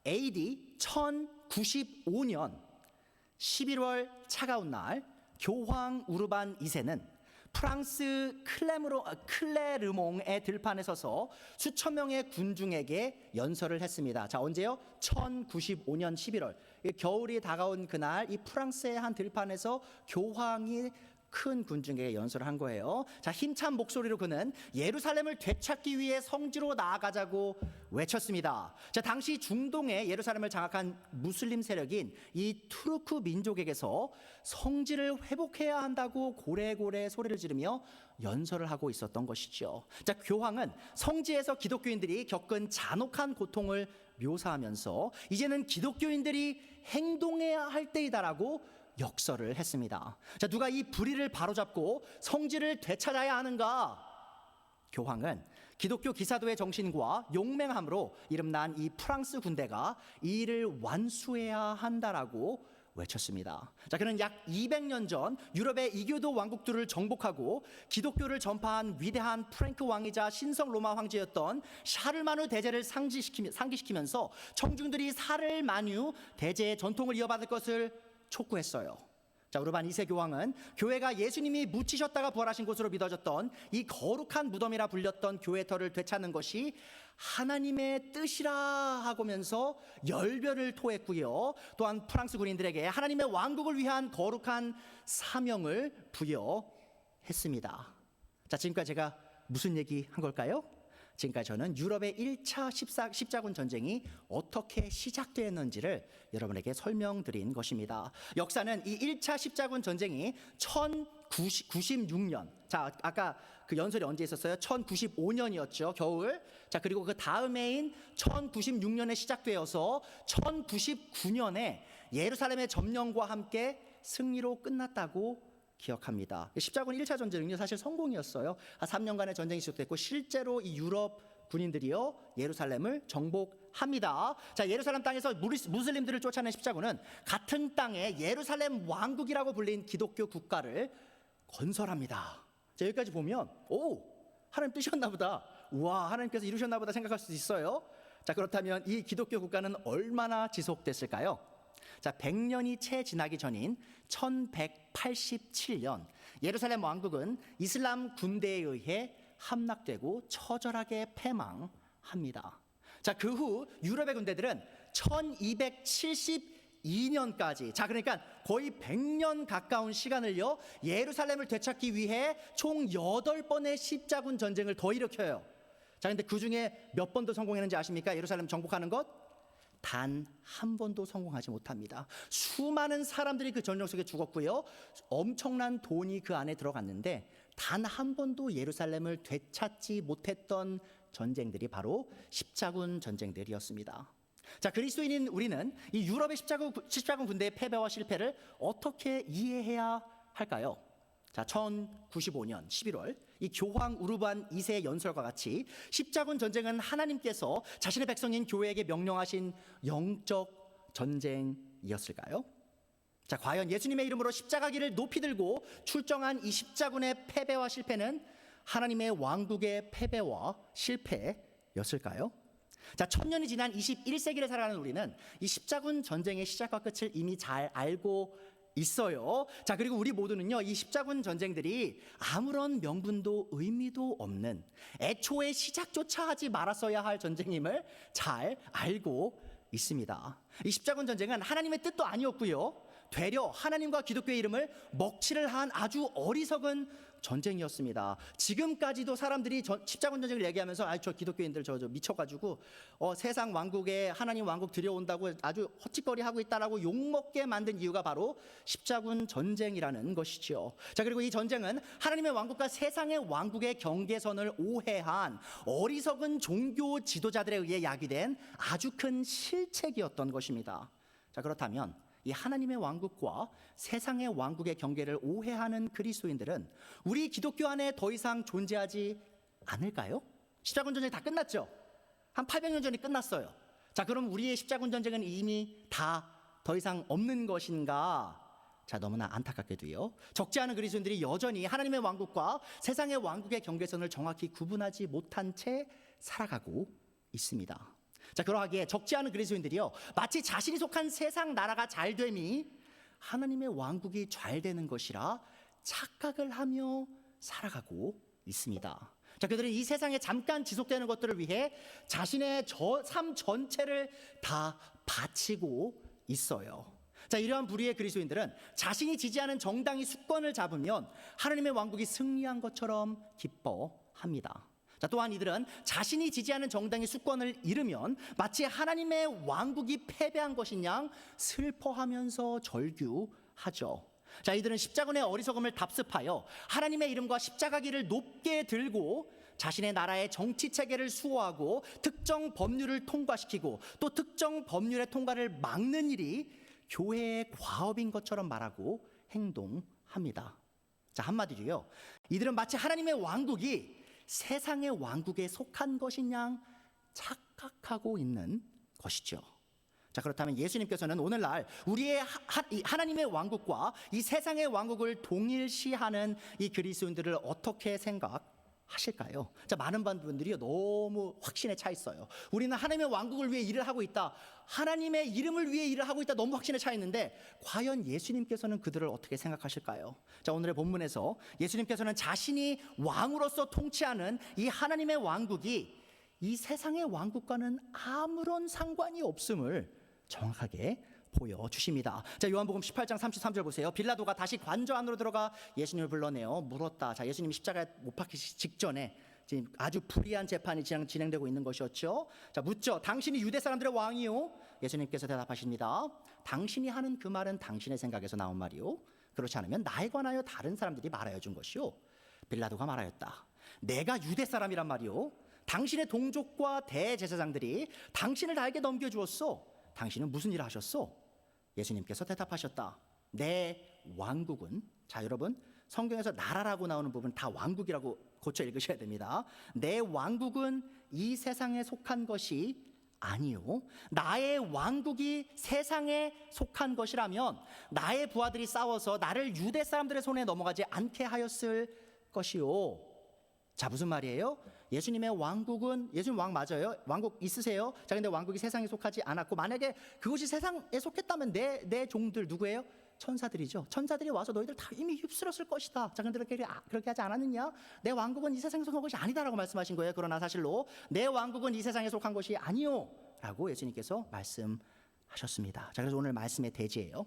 AD 1095년 11월 차가운 날 교황 우르반 2세는 프랑스 클레르몽의 들판에 서서 수천 명의 군중에게 연설을 했습니다. 자, 언제요? 1095년 11월. 겨울이 다가온 그날 이 프랑스의 한 들판에서 교황이 큰 군중에게 연설을 한 거예요. 자, 힘찬 목소리로 그는 예루살렘을 되찾기 위해 성지로 나아가자고 외쳤습니다. 자, 당시 중동의 예루살렘을 장악한 무슬림 세력인 이 투르크 민족에게서 성지를 회복해야 한다고 고래고래 소리를 지르며 연설을 하고 있었던 것이죠. 자, 교황은 성지에서 기독교인들이 겪은 잔혹한 고통을 묘사하면서 이제는 기독교인들이 행동해야 할 때이다라고 역설을 했습니다. 자, 누가 이 불의를 바로잡고 성지를 되찾아야 하는가? 교황은 기독교 기사도의 정신과 용맹함으로 이름난 이 프랑스 군대가 이 일을 완수해야 한다라고 외쳤습니다. 자, 그는 약 200년 전 유럽의 이교도 왕국들을 정복하고 기독교를 전파한 위대한 프랭크 왕이자 신성 로마 황제였던 샤를마누 대제를 상기시키면서 청중들이 사를마누 대제의 전통을 이어받을 것을 촉구했어요. 자, 우르반 2세 교황은 교회가 예수님이 묻히셨다가 부활하신 곳으로 믿어졌던 이 거룩한 무덤이라 불렸던 교회 터를 되찾는 것이 하나님의 뜻이라 하면서 열변을 토했고요. 또한 프랑스 군인들에게 하나님의 왕국을 위한 거룩한 사명을 부여했습니다. 자, 지금까지 제가 무슨 얘기 한 걸까요? 지금까지 저는 유럽의 1차 십자군 전쟁이 어떻게 시작되었는지를 여러분에게 설명드린 것입니다. 역사는 이 1차 십자군 전쟁이 1096년, 자, 아까 그 연설이 언제 있었어요? 1095년이었죠, 겨울. 자, 그리고 그 다음 해인 1096년에 시작되어서 1099년에 예루살렘의 점령과 함께 승리로 끝났다고 기억합니다. 십자군 1차 전쟁은요 사실 성공이었어요. 한 3년간의 전쟁이 시작됐고 실제로 이 유럽 군인들이요 예루살렘을 정복합니다. 자, 예루살렘 땅에서 무슬림들을 쫓아낸 십자군은 같은 땅에 예루살렘 왕국이라고 불린 기독교 국가를 건설합니다. 자, 여기까지 보면 오, 하나님 뜻이었나 보다, 우와, 하나님께서 이루셨나 보다 생각할 수 있어요. 자, 그렇다면 이 기독교 국가는 얼마나 지속됐을까요? 자, 100년이 채 지나기 전인 1187년 예루살렘 왕국은 이슬람 군대에 의해 함락되고 처절하게 패망합니다. 자, 그 후 유럽의 군대들은 1272년까지, 자, 그러니까 거의 100년 가까운 시간을요 예루살렘을 되찾기 위해 총 8번의 십자군 전쟁을 더 일으켜요. 자, 근데 그 중에 몇 번도 성공했는지 아십니까? 예루살렘 정복하는 것? 단 한 번도 성공하지 못합니다. 수많은 사람들이 그 전쟁 속에 죽었고요, 엄청난 돈이 그 안에 들어갔는데 단 한 번도 예루살렘을 되찾지 못했던 전쟁들이 바로 십자군 전쟁들이었습니다. 자, 그리스도인인 우리는 이 유럽의 십자군 군대의 패배와 실패를 어떻게 이해해야 할까요? 자, 1095년 11월 이 교황 우르반 2세의 연설과 같이 십자군 전쟁은 하나님께서 자신의 백성인 교회에게 명령하신 영적 전쟁이었을까요? 자, 과연 예수님의 이름으로 십자가기를 높이 들고 출정한 이 십자군의 패배와 실패는 하나님의 왕국의 패배와 실패였을까요? 자, 1000년이 지난 21세기를 살아가는 우리는 이 십자군 전쟁의 시작과 끝을 이미 잘 알고 있어요. 자, 그리고 우리 모두는요 이 십자군 전쟁들이 아무런 명분도 의미도 없는, 애초에 시작조차 하지 말았어야 할 전쟁임을 잘 알고 있습니다. 이 십자군 전쟁은 하나님의 뜻도 아니었고요, 되려 하나님과 기독교의 이름을 먹칠을 한 아주 어리석은 전쟁이었습니다. 지금까지도 사람들이 십자군 전쟁을 얘기하면서 저 기독교인들 저 미쳐가지고 세상 왕국에 하나님 왕국 들여온다고 아주 헛짓거리하고 있다라고 욕먹게 만든 이유가 바로 십자군 전쟁이라는 것이죠. 자, 그리고 이 전쟁은 하나님의 왕국과 세상의 왕국의 경계선을 오해한 어리석은 종교 지도자들에 의해 야기된 아주 큰 실책이었던 것입니다. 자, 그렇다면 이 하나님의 왕국과 세상의 왕국의 경계를 오해하는 그리스도인들은 우리 기독교 안에 더 이상 존재하지 않을까요? 십자군 전쟁이 다 끝났죠. 한 800년 전에 끝났어요. 자, 그럼 우리의 십자군 전쟁은 이미 다 더 이상 없는 것인가? 자, 너무나 안타깝게도요 적지 않은 그리스도인들이 여전히 하나님의 왕국과 세상의 왕국의 경계선을 정확히 구분하지 못한 채 살아가고 있습니다. 자, 그러하기에 적지 않은 그리스도인들이요, 마치 자신이 속한 세상 나라가 잘됨이 하나님의 왕국이 잘 되는 것이라 착각을 하며 살아가고 있습니다. 자, 그들은 이 세상에 잠깐 지속되는 것들을 위해 자신의 삶 전체를 다 바치고 있어요. 자, 이러한 부류의 그리스도인들은 자신이 지지하는 정당이 수권을 잡으면 하나님의 왕국이 승리한 것처럼 기뻐합니다. 자, 또한 이들은 자신이 지지하는 정당이 수권을 잃으면 마치 하나님의 왕국이 패배한 것인 양 슬퍼하면서 절규하죠. 자, 이들은 십자군의 어리석음을 답습하여 하나님의 이름과 십자가기를 높게 들고 자신의 나라의 정치 체계를 수호하고 특정 법률을 통과시키고 또 특정 법률의 통과를 막는 일이 교회의 과업인 것처럼 말하고 행동합니다. 자, 한마디로요, 이들은 마치 하나님의 왕국이 세상의 왕국에 속한 것인 양 착각하고 있는 것이죠. 자, 그렇다면 예수님께서는 오늘날 우리의 하나님의 왕국과 이 세상의 왕국을 동일시하는 이 그리스도인들을 어떻게 생각하실까요? 자, 많은 분들이 너무 확신에 차 있어요. 우리는 하나님의 왕국을 위해 일을 하고 있다, 하나님의 이름을 위해 일을 하고 있다, 너무 확신에 차 있는데 과연 예수님께서는 그들을 어떻게 생각하실까요? 자, 오늘의 본문에서 예수님께서는 자신이 왕으로서 통치하는 이 하나님의 왕국이 이 세상의 왕국과는 아무런 상관이 없음을 정확하게 보여주십니다. 자, 요한복음 18장 33절 보세요. 빌라도가 다시 관저 안으로 들어가 예수님을 불러내어 물었다. 자, 예수님이 십자가에 못 박히기 직전에 지금 아주 불의한 재판이 진행되고 있는 것이었죠. 자, 묻죠. 당신이 유대 사람들의 왕이요? 예수님께서 대답하십니다. 당신이 하는 그 말은 당신의 생각에서 나온 말이요, 그렇지 않으면 나에 관하여 다른 사람들이 말하여 준 것이요. 빌라도가 말하였다. 내가 유대 사람이란 말이요, 당신의 동족과 대제사장들이 당신을 나에게 넘겨주었소. 당신은 무슨 일을 하셨소? 예수님께서 대답하셨다. 내 왕국은, 자, 여러분 성경에서 나라라고 나오는 부분 다 왕국이라고 고쳐 읽으셔야 됩니다. 내 왕국은 이 세상에 속한 것이 아니요, 나의 왕국이 세상에 속한 것이라면 나의 부하들이 싸워서 나를 유대 사람들의 손에 넘어가지 않게 하였을 것이요. 자, 무슨 말이에요? 예수님의 왕국은, 예수님 왕 맞아요? 왕국 있으세요? 자, 근데 왕국이 세상에 속하지 않았고, 만약에 그것이 세상에 속했다면 내 종들 누구예요? 천사들이죠. 천사들이 와서 너희들 다 이미 휩쓸었을 것이다. 자, 근데 그렇게 하지 않았느냐? 내 왕국은 이 세상에 속한 것이 아니다라고 말씀하신 거예요. 그러나 사실로 내 왕국은 이 세상에 속한 것이 아니요 라고 예수님께서 말씀하셨습니다. 자, 그래서 오늘 말씀의 대지예요.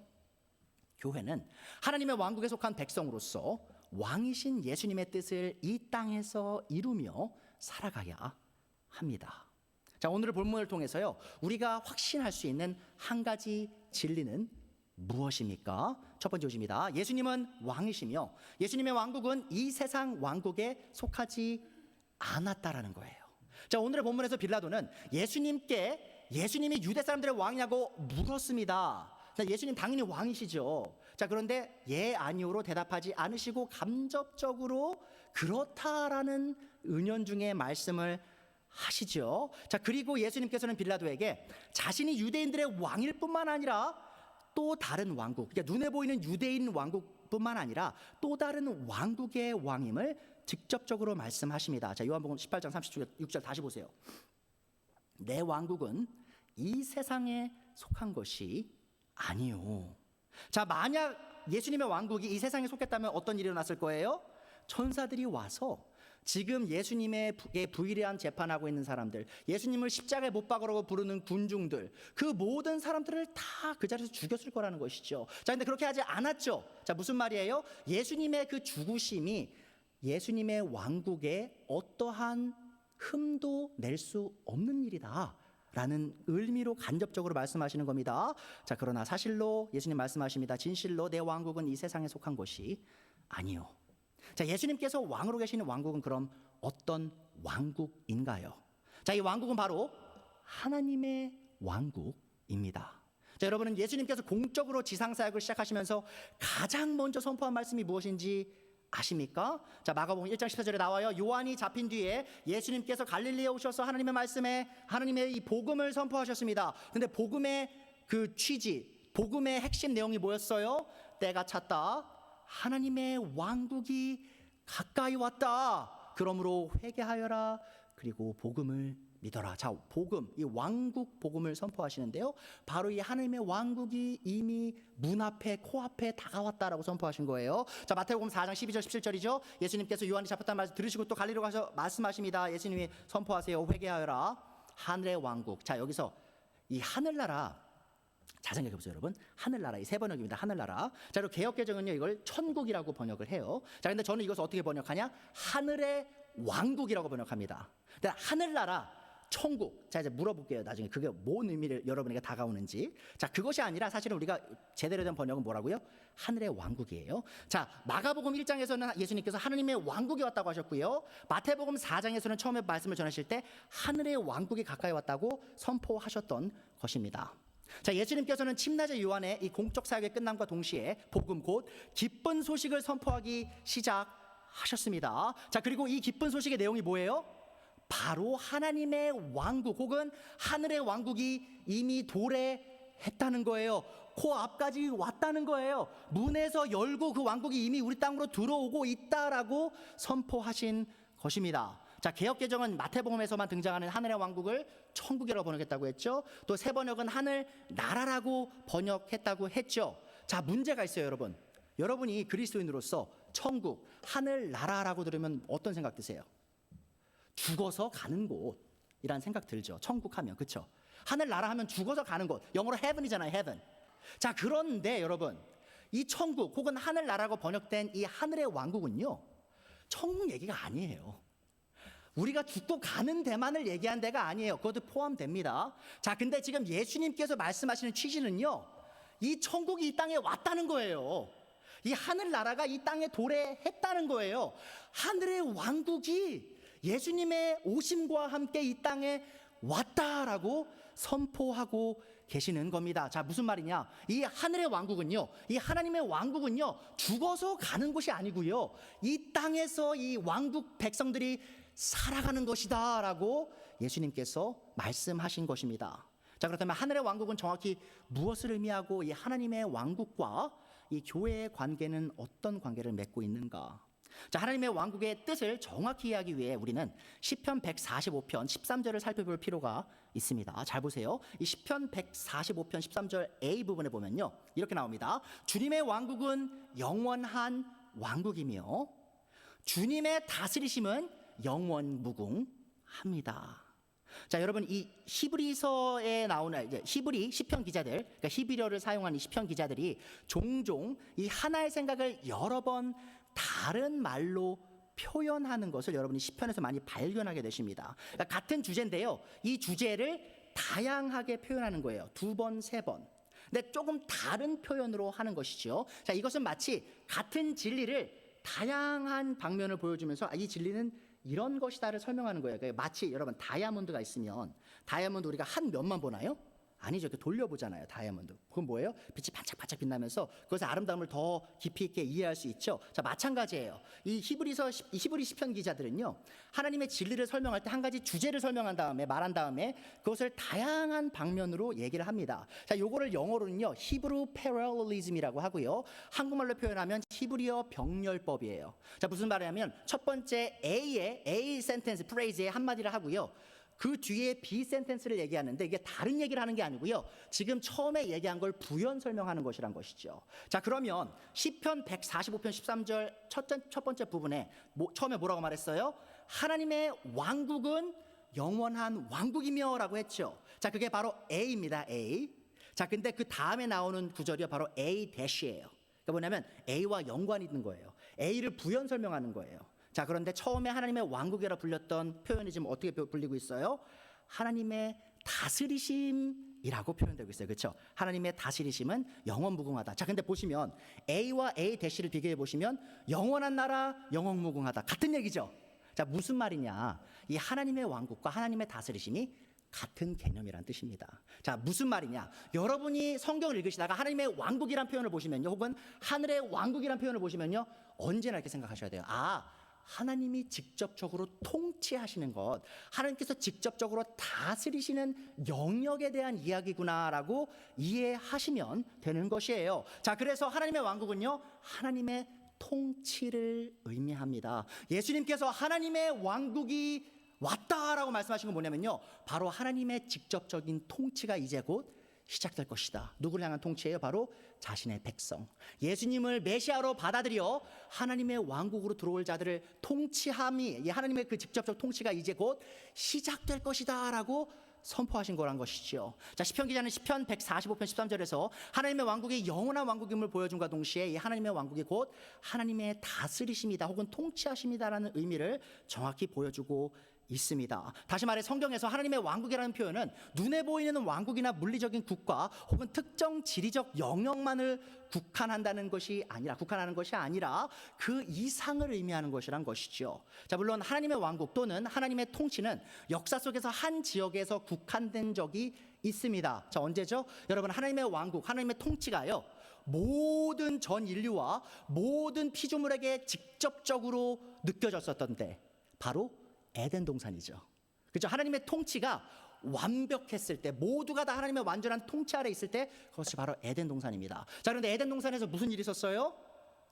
교회는 하나님의 왕국에 속한 백성으로서 왕이신 예수님의 뜻을 이 땅에서 이루며 살아가야 합니다. 자, 오늘의 본문을 통해서요, 우리가 확신할 수 있는 한 가지 진리는 무엇입니까? 첫 번째 것입니다. 예수님은 왕이시며 예수님의 왕국은 이 세상 왕국에 속하지 않았다라는 거예요. 자, 오늘의 본문에서 빌라도는 예수님이 유대 사람들의 왕이냐고 물었습니다. 자, 예수님 당연히 왕이시죠. 자, 그런데 예 아니오로 대답하지 않으시고 간접적으로 그렇다라는 은연중에 말씀을 하시죠. 자, 그리고 예수님께서는 빌라도에게 자신이 유대인들의 왕일 뿐만 아니라 또 다른 왕국, 그러니까 눈에 보이는 유대인 왕국뿐만 아니라 또 다른 왕국의 왕임을 직접적으로 말씀하십니다. 자, 요한복음 18장 36절 다시 보세요. 내 왕국은 이 세상에 속한 것이 아니요. 자, 만약 예수님의 왕국이 이 세상에 속했다면 어떤 일이 일어났을 거예요? 천사들이 와서 지금 예수님의 부의례한 재판하고 있는 사람들, 예수님을 십자가에 못 박으라고 부르는 군중들, 그 모든 사람들을 다 그 자리에서 죽였을 거라는 것이죠. 자, 근데 그렇게 하지 않았죠. 자, 무슨 말이에요? 예수님의 그 죽으심이 예수님의 왕국에 어떠한 흠도 낼 수 없는 일이다 라는 의미로 간접적으로 말씀하시는 겁니다. 자, 그러나 사실로 예수님 말씀하십니다. 진실로 내 왕국은 이 세상에 속한 것이 아니요. 자, 예수님께서 왕으로 계시는 왕국은 그럼 어떤 왕국인가요? 자, 이 왕국은 바로 하나님의 왕국입니다. 자, 여러분은 예수님께서 공적으로 지상사역을 시작하시면서 가장 먼저 선포한 말씀이 무엇인지 아십니까? 자, 마가복음 1장 14절에 나와요. 요한이 잡힌 뒤에 예수님께서 갈릴리에 오셔서 하나님의 말씀에 하나님의 이 복음을 선포하셨습니다. 근데 복음의 그 취지, 복음의 핵심 내용이 뭐였어요? 때가 찼다. 하나님의 왕국이 가까이 왔다. 그러므로 회개하여라. 그리고 복음을 믿어라. 자, 복음, 이 왕국 복음을 선포하시는데요. 바로 이 하나님의 왕국이 이미 문 앞에, 코앞에 다가왔다라고 선포하신 거예요. 자, 마태복음 4장 12절 17절이죠. 예수님께서 요한이 잡혔다는 말씀 들으시고 또 갈리로 가서 말씀하십니다. 예수님이 선포하세요. 회개하여라. 하늘의 왕국. 자, 여기서 이 하늘나라, 잘 생각해 보세요, 여러분. 하늘나라, 이 세 번역입니다. 하늘나라. 자, 그리고 개역개정은요, 이걸 천국이라고 번역을 해요. 자, 근데 저는 이것을 어떻게 번역하냐? 하늘의 왕국이라고 번역합니다. 근데 하늘나라, 천국. 자, 이제 물어볼게요. 나중에 그게 뭔 의미를 여러분에게 다가오는지. 자, 그것이 아니라 사실은 우리가 제대로 된 번역은 뭐라고요? 하늘의 왕국이에요. 자, 마가복음 1장에서는 예수님께서 하느님의 왕국이 왔다고 하셨고요. 마태복음 4장에서는 처음에 말씀을 전하실 때 하늘의 왕국이 가까이 왔다고 선포하셨던 것입니다. 자, 예수님께서는 침례자 요한의 이 공적 사역의 끝남과 동시에 복음 곧 기쁜 소식을 선포하기 시작하셨습니다. 자, 그리고 이 기쁜 소식의 내용이 뭐예요? 바로 하나님의 왕국 혹은 하늘의 왕국이 이미 도래했다는 거예요. 코앞까지 왔다는 거예요. 문에서 열고 그 왕국이 이미 우리 땅으로 들어오고 있다라고 선포하신 것입니다. 자, 개역개정은 마태복음에서만 등장하는 하늘의 왕국을 천국이라고 번역했다고 했죠. 또 새 번역은 하늘 나라라고 번역했다고 했죠. 자, 문제가 있어요, 여러분. 여러분이 그리스도인으로서 천국, 하늘 나라라고 들으면 어떤 생각 드세요? 죽어서 가는 곳이라는 생각 들죠. 천국 하면, 그렇죠? 하늘 나라 하면 죽어서 가는 곳, 영어로 heaven이잖아요, heaven. 자, 그런데 여러분, 이 천국 혹은 하늘 나라고 번역된 이 하늘의 왕국은요, 천국 얘기가 아니에요. 우리가 죽고 가는 데만을 얘기한 데가 아니에요. 그것도 포함됩니다. 자, 근데 지금 예수님께서 말씀하시는 취지는요, 이 천국이 이 땅에 왔다는 거예요. 이 하늘 나라가 이 땅에 도래했다는 거예요. 하늘의 왕국이 예수님의 오심과 함께 이 땅에 왔다라고 선포하고 계시는 겁니다. 자, 무슨 말이냐? 이 하늘의 왕국은요, 이 하나님의 왕국은요, 죽어서 가는 곳이 아니고요, 이 땅에서 이 왕국 백성들이 살아가는 것이다 라고 예수님께서 말씀하신 것입니다. 자, 그렇다면 하늘의 왕국은 정확히 무엇을 의미하고 이 하나님의 왕국과 이 교회의 관계는 어떤 관계를 맺고 있는가? 자, 하나님의 왕국의 뜻을 정확히 이해하기 위해 우리는 시편 145편 13절을 살펴볼 필요가 있습니다. 잘 보세요. 이 시편 145편 13절 A 부분에 보면요, 이렇게 나옵니다. 주님의 왕국은 영원한 왕국이며 주님의 다스리심은 영원 무궁합니다. 자, 여러분, 이 히브리서에 나오는 이제 히브리 시편 기자들, 그러니까 히브리어를 사용한 이 시편 기자들이 종종 이 하나의 생각을 여러 번 다른 말로 표현하는 것을 여러분이 시편에서 많이 발견하게 되십니다. 그러니까 같은 주제인데요, 이 주제를 다양하게 표현하는 거예요. 두 번, 세 번. 근데 조금 다른 표현으로 하는 것이죠. 자, 이것은 마치 같은 진리를 다양한 방면을 보여주면서 이 진리는 이런 것이다를 설명하는 거예요. 그러니까 마치 여러분 다이아몬드가 있으면 다이아몬드 우리가 한 면만 보나요? 아니죠. 이렇게 돌려보잖아요. 다이아몬드. 그건 뭐예요? 빛이 반짝반짝 빛나면서 그것의 아름다움을 더 깊이 있게 이해할 수 있죠. 자, 마찬가지예요. 이 히브리 시편 기자들은요, 하나님의 진리를 설명할 때 한 가지 주제를 설명한 다음에 말한 다음에 그것을 다양한 방면으로 얘기를 합니다. 자, 요거를 영어로는요, 히브루 패럴리즘이라고 하고요, 한국말로 표현하면 히브리어 병렬법이에요. 자, 무슨 말이냐면 첫 번째 A 센텐스 프레이즈의 한마디를 하고요, 그 뒤에 B 센텐스를 얘기하는데 이게 다른 얘기를 하는 게 아니고요, 지금 처음에 얘기한 걸 부연 설명하는 것이란 것이죠. 자, 그러면 시편 145편 13절 첫 번째 부분에 처음에 뭐라고 말했어요? 하나님의 왕국은 영원한 왕국이며 라고 했죠. 자, 그게 바로 A입니다. A. 자, 근데 그 다음에 나오는 구절이 바로 A-예요. 그러니까 뭐냐면 A와 연관이 있는 거예요. A를 부연 설명하는 거예요. 자, 그런데 처음에 하나님의 왕국이라 불렸던 표현이 지금 어떻게 불리고 있어요? 하나님의 다스리심이라고 표현되고 있어요. 그렇죠? 하나님의 다스리심은 영원 무궁하다. 자, 근데 보시면 A와 A-를 비교해 보시면 영원한 나라, 영원 무궁하다. 같은 얘기죠. 자, 무슨 말이냐? 이 하나님의 왕국과 하나님의 다스리심이 같은 개념이란 뜻입니다. 자, 무슨 말이냐? 여러분이 성경을 읽으시다가 하나님의 왕국이란 표현을 보시면요, 혹은 하늘의 왕국이란 표현을 보시면요, 언제나 이렇게 생각하셔야 돼요. 하나님이 직접적으로 통치하시는 것, 하나님께서 직접적으로 다스리시는 영역에 대한 이야기구나라고 이해하시면 되는 것이에요. 자, 그래서 하나님의 왕국은요, 하나님의 통치를 의미합니다. 예수님께서 하나님의 왕국이 왔다라고 말씀하신 건 뭐냐면요, 바로 하나님의 직접적인 통치가 이제 곧 시작될 것이다. 누구를 향한 통치예요? 바로 자신의 백성, 예수님을 메시아로 받아들여 하나님의 왕국으로 들어올 자들을 통치함이, 하나님의 그 직접적 통치가 이제 곧 시작될 것이다 라고 선포하신 거란 것이죠. 자, 시편 기자는 시편 145편 13절에서 하나님의 왕국이 영원한 왕국임을 보여준과 동시에 이 하나님의 왕국이 곧 하나님의 다스리심이다 혹은 통치하심이다라는 의미를 정확히 보여주고 있습니다. 다시 말해 성경에서 하나님의 왕국이라는 표현은 눈에 보이는 왕국이나 물리적인 국가 혹은 특정 지리적 영역만을 국한하는 것이 아니라 그 이상을 의미하는 것이란 것이죠. 자, 물론 하나님의 왕국 또는 하나님의 통치는 역사 속에서 한 지역에서 국한된 적이 있습니다. 자, 언제죠? 여러분, 하나님의 왕국, 하나님의 통치가요, 모든 전 인류와 모든 피조물에게 직접적으로 느껴졌었던데 바로 에덴 동산이죠. 그렇죠? 하나님의 통치가 완벽했을 때, 모두가 다 하나님의 완전한 통치 아래 있을 때, 그것이 바로 에덴 동산입니다. 자, 그런데 에덴 동산에서 무슨 일이 있었어요?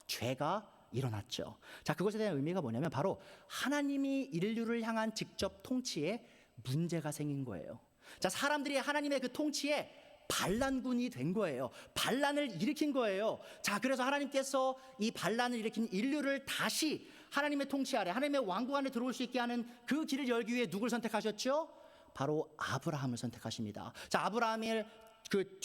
죄가 일어났죠. 자, 그것에 대한 의미가 뭐냐면 바로 하나님이 인류를 향한 직접 통치에 문제가 생긴 거예요. 자, 사람들이 하나님의 그 통치에 반란군이 된 거예요. 반란을 일으킨 거예요. 자, 그래서 하나님께서 이 반란을 일으킨 인류를 다시 하나님의 통치 아래, 하나님의 왕국 안에 들어올 수 있게 하는 그 길을 열기 위해 누굴 선택하셨죠? 바로 아브라함을 선택하십니다. 자, 아브라함의 그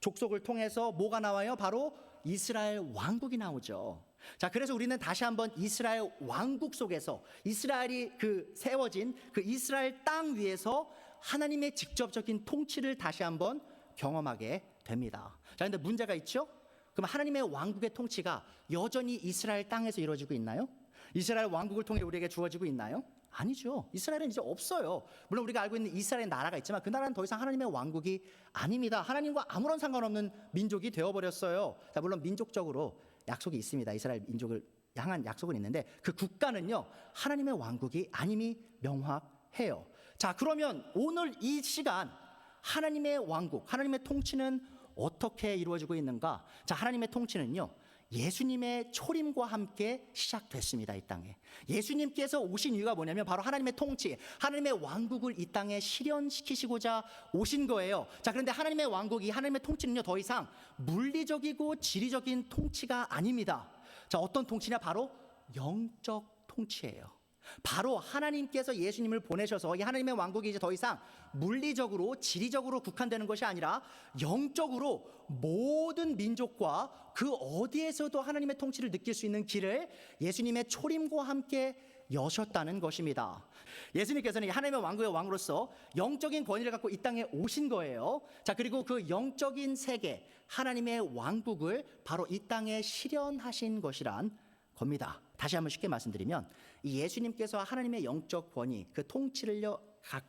족속을 통해서 뭐가 나와요? 바로 이스라엘 왕국이 나오죠. 자, 그래서 우리는 다시 한번 이스라엘 왕국 속에서, 이스라엘이 그 세워진 그 이스라엘 땅 위에서 하나님의 직접적인 통치를 다시 한번 경험하게 됩니다. 자, 근데 문제가 있죠? 그럼 하나님의 왕국의 통치가 여전히 이스라엘 땅에서 이루어지고 있나요? 이스라엘 왕국을 통해 우리에게 주어지고 있나요? 아니죠. 이스라엘은 이제 없어요. 물론 우리가 알고 있는 이스라엘 나라가 있지만 그 나라는 더 이상 하나님의 왕국이 아닙니다. 하나님과 아무런 상관없는 민족이 되어버렸어요. 자, 물론 민족적으로 약속이 있습니다. 이스라엘 민족을 향한 약속은 있는데 그 국가는요, 하나님의 왕국이 아님이 명확해요. 자, 그러면 오늘 이 시간 하나님의 왕국, 하나님의 통치는 어떻게 이루어지고 있는가? 자, 하나님의 통치는요, 예수님의 초림과 함께 시작됐습니다. 이 땅에 예수님께서 오신 이유가 뭐냐면 바로 하나님의 통치, 하나님의 왕국을 이 땅에 실현시키시고자 오신 거예요. 자, 그런데 하나님의 왕국이, 하나님의 통치는요, 더 이상 물리적이고 지리적인 통치가 아닙니다. 자, 어떤 통치냐? 바로 영적 통치예요. 바로 하나님께서 예수님을 보내셔서 이 하나님의 왕국이 이제 더 이상 물리적으로 지리적으로 국한되는 것이 아니라 영적으로 모든 민족과 그 어디에서도 하나님의 통치를 느낄 수 있는 길을 예수님의 초림과 함께 여셨다는 것입니다. 예수님께서는 하나님의 왕국의 왕으로서 영적인 권위를 갖고 이 땅에 오신 거예요. 자, 그리고 그 영적인 세계, 하나님의 왕국을 바로 이 땅에 실현하신 것이란 겁니다. 다시 한번 쉽게 말씀드리면 이 예수님께서 하나님의 영적 권위, 그 통치를요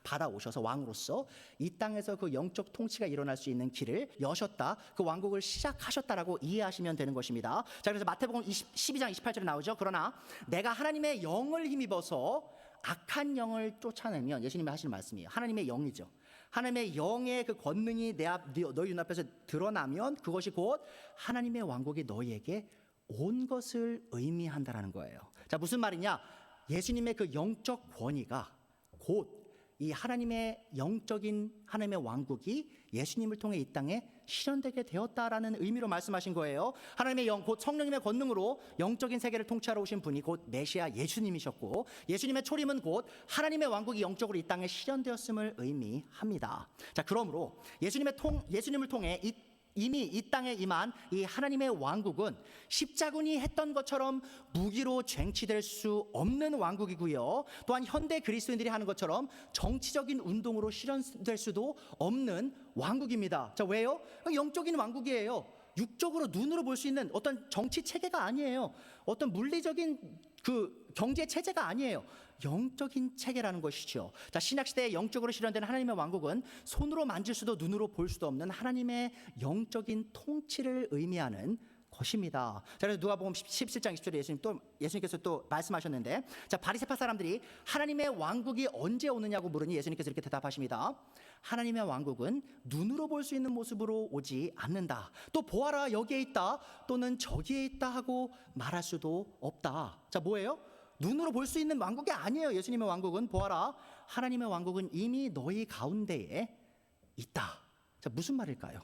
받아오셔서 왕으로서 이 땅에서 그 영적 통치가 일어날 수 있는 길을 여셨다, 그 왕국을 시작하셨다라고 이해하시면 되는 것입니다. 자, 그래서 마태복음 12장 28절에 나오죠. 그러나 내가 하나님의 영을 힘입어서 악한 영을 쫓아내면, 예수님이 하시는 말씀이에요. 하나님의 영이죠. 하나님의 영의 그 권능이 너희 눈앞에서 드러나면 그것이 곧 하나님의 왕국이 너희에게 온 것을 의미한다라는 거예요. 자, 무슨 말이냐? 예수님의 그 영적 권위가 곧 이 하나님의 영적인 하나님의 왕국이 예수님을 통해 이 땅에 실현되게 되었다라는 의미로 말씀하신 거예요. 하나님의 영, 곧 성령님의 권능으로 영적인 세계를 통치하러 오신 분이 곧 메시아 예수님이셨고, 예수님의 초림은 곧 하나님의 왕국이 영적으로 이 땅에 실현되었음을 의미합니다. 자, 그러므로 예수님을 통해 이미 이 땅에 임한 이 하나님의 왕국은 십자군이 했던 것처럼 무기로 쟁취될 수 없는 왕국이고요, 또한 현대 그리스도인들이 하는 것처럼 정치적인 운동으로 실현될 수도 없는 왕국입니다. 자, 왜요? 영적인 왕국이에요. 육적으로 눈으로 볼 수 있는 어떤 정치 체계가 아니에요. 어떤 물리적인 그 경제 체제가 아니에요. 영적인 체계라는 것이죠. 자, 신약시대에 영적으로 실현된 하나님의 왕국은 손으로 만질 수도 눈으로 볼 수도 없는 하나님의 영적인 통치를 의미하는 것입니다. 자, 그래서 누가복음 17장 20절에 예수님께서 또 말씀하셨는데, 자, 바리새파 사람들이 하나님의 왕국이 언제 오느냐고 물으니 예수님께서 이렇게 대답하십니다. 하나님의 왕국은 눈으로 볼 수 있는 모습으로 오지 않는다. 또 보아라 여기에 있다 또는 저기에 있다 하고 말할 수도 없다. 자, 뭐예요? 눈으로 볼 수 있는 왕국이 아니에요. 예수님의 왕국은 보아라, 하나님의 왕국은 이미 너희 가운데에 있다. 자, 무슨 말일까요?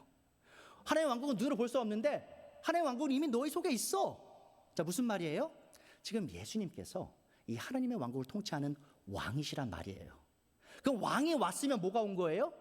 하나님의 왕국은 눈으로 볼 수 없는데 하나님의 왕국은 이미 너희 속에 있어. 자, 무슨 말이에요? 지금 예수님께서 이 하나님의 왕국을 통치하는 왕이시란 말이에요. 그럼 왕이 왔으면 뭐가 온 거예요?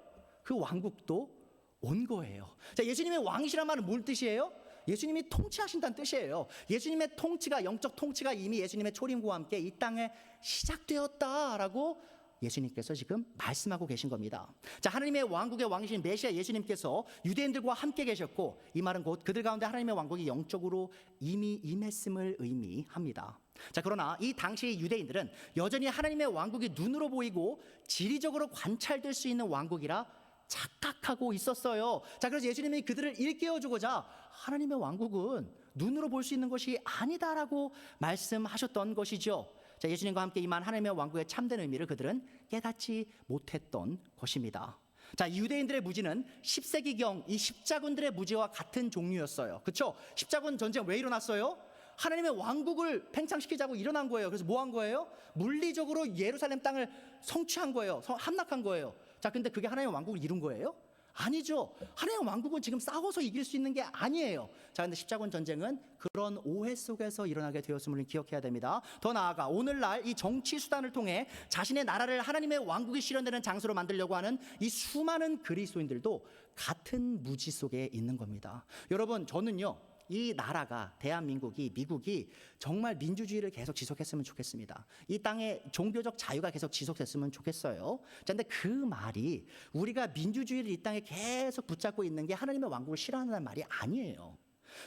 그 왕국도 온 거예요. 자, 예수님의 왕이시란 말은 뭔 뜻이에요? 예수님이 통치하신다는 뜻이에요. 예수님의 통치가, 영적 통치가 이미 예수님의 초림과 함께 이 땅에 시작되었다라고 예수님께서 지금 말씀하고 계신 겁니다. 자, 하나님의 왕국의 왕이신 메시아 예수님께서 유대인들과 함께 계셨고, 이 말은 곧 그들 가운데 하나님의 왕국이 영적으로 이미 임했음을 의미합니다. 자, 그러나 이 당시 유대인들은 여전히 하나님의 왕국이 눈으로 보이고 지리적으로 관찰될 수 있는 왕국이라 착각하고 있었어요. 자, 그래서 예수님이 그들을 일깨워주고자 하나님의 왕국은 눈으로 볼 수 있는 것이 아니다라고 말씀하셨던 것이죠. 자, 예수님과 함께 임한 하나님의 왕국의 참된 의미를 그들은 깨닫지 못했던 것입니다. 자, 유대인들의 무지는 10세기경 이 십자군들의 무지와 같은 종류였어요. 그렇죠? 십자군 전쟁 왜 일어났어요? 하나님의 왕국을 팽창시키자고 일어난 거예요. 그래서 뭐 한 거예요? 물리적으로 예루살렘 땅을 성취한 거예요. 함락한 거예요. 자, 근데 그게 하나님의 왕국을 이룬 거예요? 아니죠. 하나님의 왕국은 지금 싸워서 이길 수 있는 게 아니에요. 자, 근데 십자군 전쟁은 그런 오해 속에서 일어나게 되었음을 기억해야 됩니다. 더 나아가 오늘날 이 정치 수단을 통해 자신의 나라를 하나님의 왕국이 실현되는 장소로 만들려고 하는 이 수많은 그리스도인들도 같은 무지 속에 있는 겁니다. 여러분, 저는요, 이 나라가, 대한민국이, 미국이 정말 민주주의를 계속 지속했으면 좋겠습니다. 이 땅에 종교적 자유가 계속 지속됐으면 좋겠어요. 자, 근데 그 말이 우리가 민주주의를 이 땅에 계속 붙잡고 있는 게 하나님의 왕국을 싫어한다는 말이 아니에요.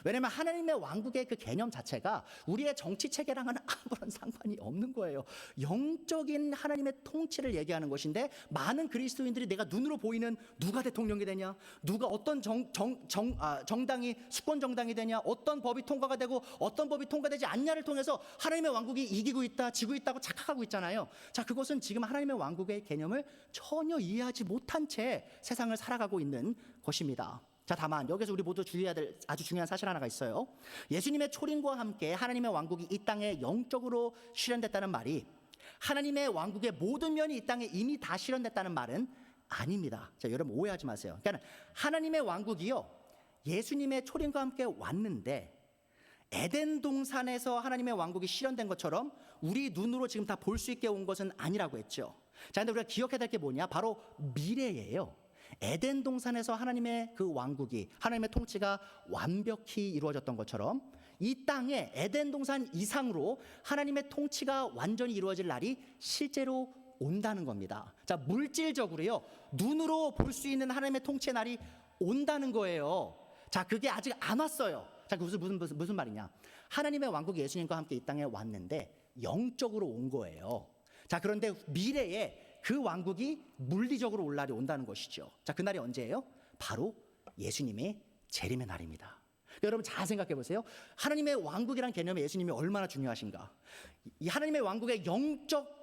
왜냐하면 하나님의 왕국의 그 개념 자체가 우리의 정치 체계랑은 아무런 상관이 없는 거예요. 영적인 하나님의 통치를 얘기하는 것인데, 많은 그리스도인들이 내가 눈으로 보이는 누가 대통령이 되냐, 누가 어떤 정당이 수권 정당이 되냐, 어떤 법이 통과가 되고 어떤 법이 통과되지 않냐를 통해서 하나님의 왕국이 이기고 있다, 지고 있다고 착각하고 있잖아요. 자, 그것은 지금 하나님의 왕국의 개념을 전혀 이해하지 못한 채 세상을 살아가고 있는 것입니다. 자, 다만 여기서 우리 모두 주의해야 될 아주 중요한 사실 하나가 있어요. 예수님의 초림과 함께 하나님의 왕국이 이 땅에 영적으로 실현됐다는 말이 하나님의 왕국의 모든 면이 이 땅에 이미 다 실현됐다는 말은 아닙니다. 자, 여러분 오해하지 마세요. 그러니까 하나님의 왕국이요, 예수님의 초림과 함께 왔는데 에덴 동산에서 하나님의 왕국이 실현된 것처럼 우리 눈으로 지금 다 볼 수 있게 온 것은 아니라고 했죠. 자, 근데 우리가 기억해야 될 게 뭐냐? 바로 미래예요. 에덴 동산에서 하나님의 그 왕국이, 하나님의 통치가 완벽히 이루어졌던 것처럼 이 땅에 에덴 동산 이상으로 하나님의 통치가 완전히 이루어질 날이 실제로 온다는 겁니다. 자, 물질적으로요, 눈으로 볼 수 있는 하나님의 통치의 날이 온다는 거예요. 자, 그게 아직 안 왔어요. 자, 무슨 말이냐? 하나님의 왕국이 예수님과 함께 이 땅에 왔는데 영적으로 온 거예요. 자, 그런데 미래에 그 왕국이 물리적으로 올 날이 온다는 것이죠. 자, 그 날이 언제예요? 바로 예수님의 재림의 날입니다. 여러분 잘 생각해 보세요. 하나님의 왕국이란 개념에 예수님이 얼마나 중요하신가? 이 하나님의 왕국의 영적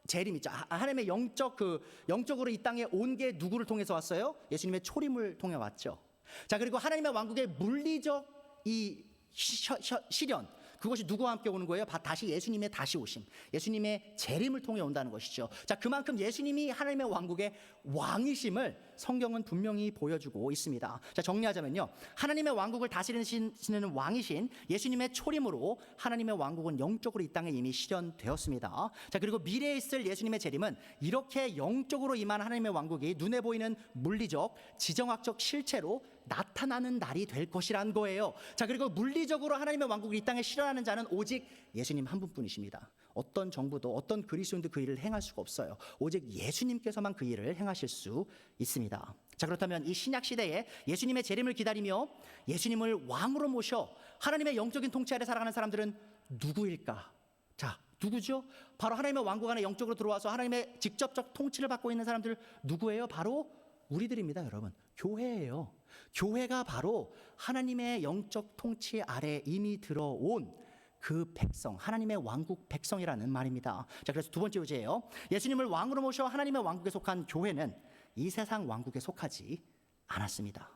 재림 있죠. 하나님의 영적으로 이 땅에 온 게 누구를 통해서 왔어요? 예수님의 초림을 통해 왔죠. 자, 그리고 하나님의 왕국의 물리적 이 실현, 그것이 누구와 함께 오는 거예요? 다시 예수님의 다시 오심, 예수님의 재림을 통해 온다는 것이죠. 자, 그만큼 예수님이 하나님의 왕국의 왕이심을 성경은 분명히 보여주고 있습니다. 자, 정리하자면요, 하나님의 왕국을 다스리시는 왕이신 예수님의 초림으로 하나님의 왕국은 영적으로 이 땅에 이미 실현되었습니다. 자, 그리고 미래에 있을 예수님의 재림은 이렇게 영적으로 임한 하나님의 왕국이 눈에 보이는 물리적, 지정학적 실체로 나타나는 날이 될 것이란 거예요. 자, 그리고 물리적으로 하나님의 왕국을 이 땅에 실현하는 자는 오직 예수님 한 분뿐이십니다. 어떤 정부도 어떤 그리스도인도 그 일을 행할 수가 없어요. 오직 예수님께서만 그 일을 행하실 수 있습니다. 자, 그렇다면 이 신약 시대에 예수님의 재림을 기다리며 예수님을 왕으로 모셔 하나님의 영적인 통치 아래 살아가는 사람들은 누구일까? 자, 누구죠? 바로 하나님의 왕국 안에 영적으로 들어와서 하나님의 직접적 통치를 받고 있는 사람들 누구예요? 바로 우리들입니다, 여러분. 교회예요. 교회가 바로 하나님의 영적 통치 아래 이미 들어온 그 백성, 하나님의 왕국 백성이라는 말입니다. 자, 그래서 두 번째 요지예요. 예수님을 왕으로 모셔 하나님의 왕국에 속한 교회는 이 세상 왕국에 속하지 않았습니다.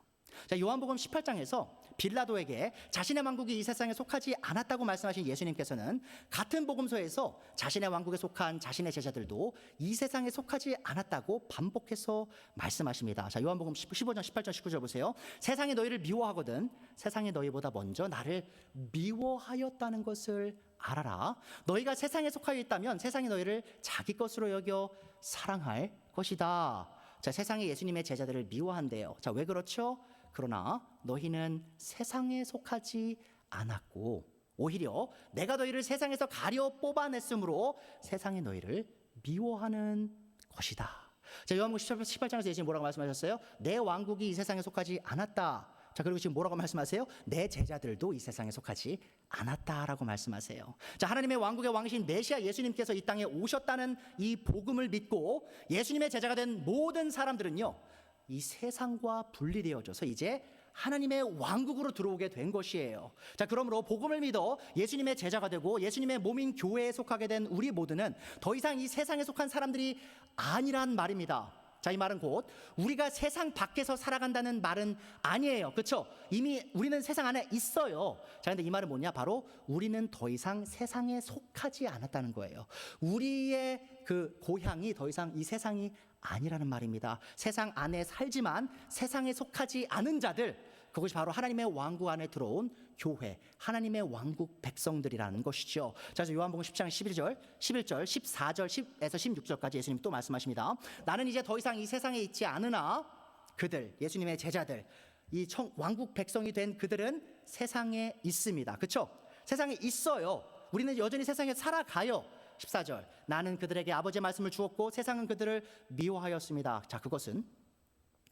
자, 요한복음 18장에서 빌라도에게 자신의 왕국이 이 세상에 속하지 않았다고 말씀하신 예수님께서는 같은 복음서에서 자신의 왕국에 속한 자신의 제자들도 이 세상에 속하지 않았다고 반복해서 말씀하십니다. 자, 요한복음 15장 18절 19절 보세요. 세상이 너희를 미워하거든 세상이 너희보다 먼저 나를 미워하였다는 것을 알아라. 너희가 세상에 속하여 있다면 세상이 너희를 자기 것으로 여겨 사랑할 것이다. 자, 세상이 예수님의 제자들을 미워한대요. 자, 왜 그렇죠? 그러나 너희는 세상에 속하지 않았고 오히려 내가 너희를 세상에서 가려 뽑아냈으므로 세상이 너희를 미워하는 것이다. 자, 요한복음 18장에서 예수님 뭐라고 말씀하셨어요? 내 왕국이 이 세상에 속하지 않았다. 자, 그리고 지금 뭐라고 말씀하세요? 내 제자들도 이 세상에 속하지 않았다라고 말씀하세요. 자, 하나님의 왕국의 왕이신 메시아 예수님께서 이 땅에 오셨다는 이 복음을 믿고 예수님의 제자가 된 모든 사람들은요, 이 세상과 분리되어져서 이제 하나님의 왕국으로 들어오게 된 것이에요. 자, 그러므로 복음을 믿어 예수님의 제자가 되고 예수님의 몸인 교회에 속하게 된 우리 모두는 더 이상 이 세상에 속한 사람들이 아니란 말입니다. 자, 이 말은 곧 우리가 세상 밖에서 살아간다는 말은 아니에요. 그렇죠? 이미 우리는 세상 안에 있어요. 자, 근데 이 말은 뭐냐? 바로 우리는 더 이상 세상에 속하지 않았다는 거예요. 우리의 그 고향이 더 이상 이 세상이 아니라는 말입니다. 세상 안에 살지만 세상에 속하지 않은 자들, 그것이 바로 하나님의 왕국 안에 들어온 교회, 하나님의 왕국 백성들이라는 것이죠. 자, 요한복음 10장 11절, 14절, 10에서 16절까지 예수님 또 말씀하십니다. 나는 이제 더 이상 이 세상에 있지 않으나 그들, 예수님의 제자들, 이 왕국 백성이 된 그들은 세상에 있습니다. 그렇죠? 세상에 있어요. 우리는 여전히 세상에 살아가요. 14절, 나는 그들에게 아버지의 말씀을 주었고 세상은 그들을 미워하였습니다. 자, 그것은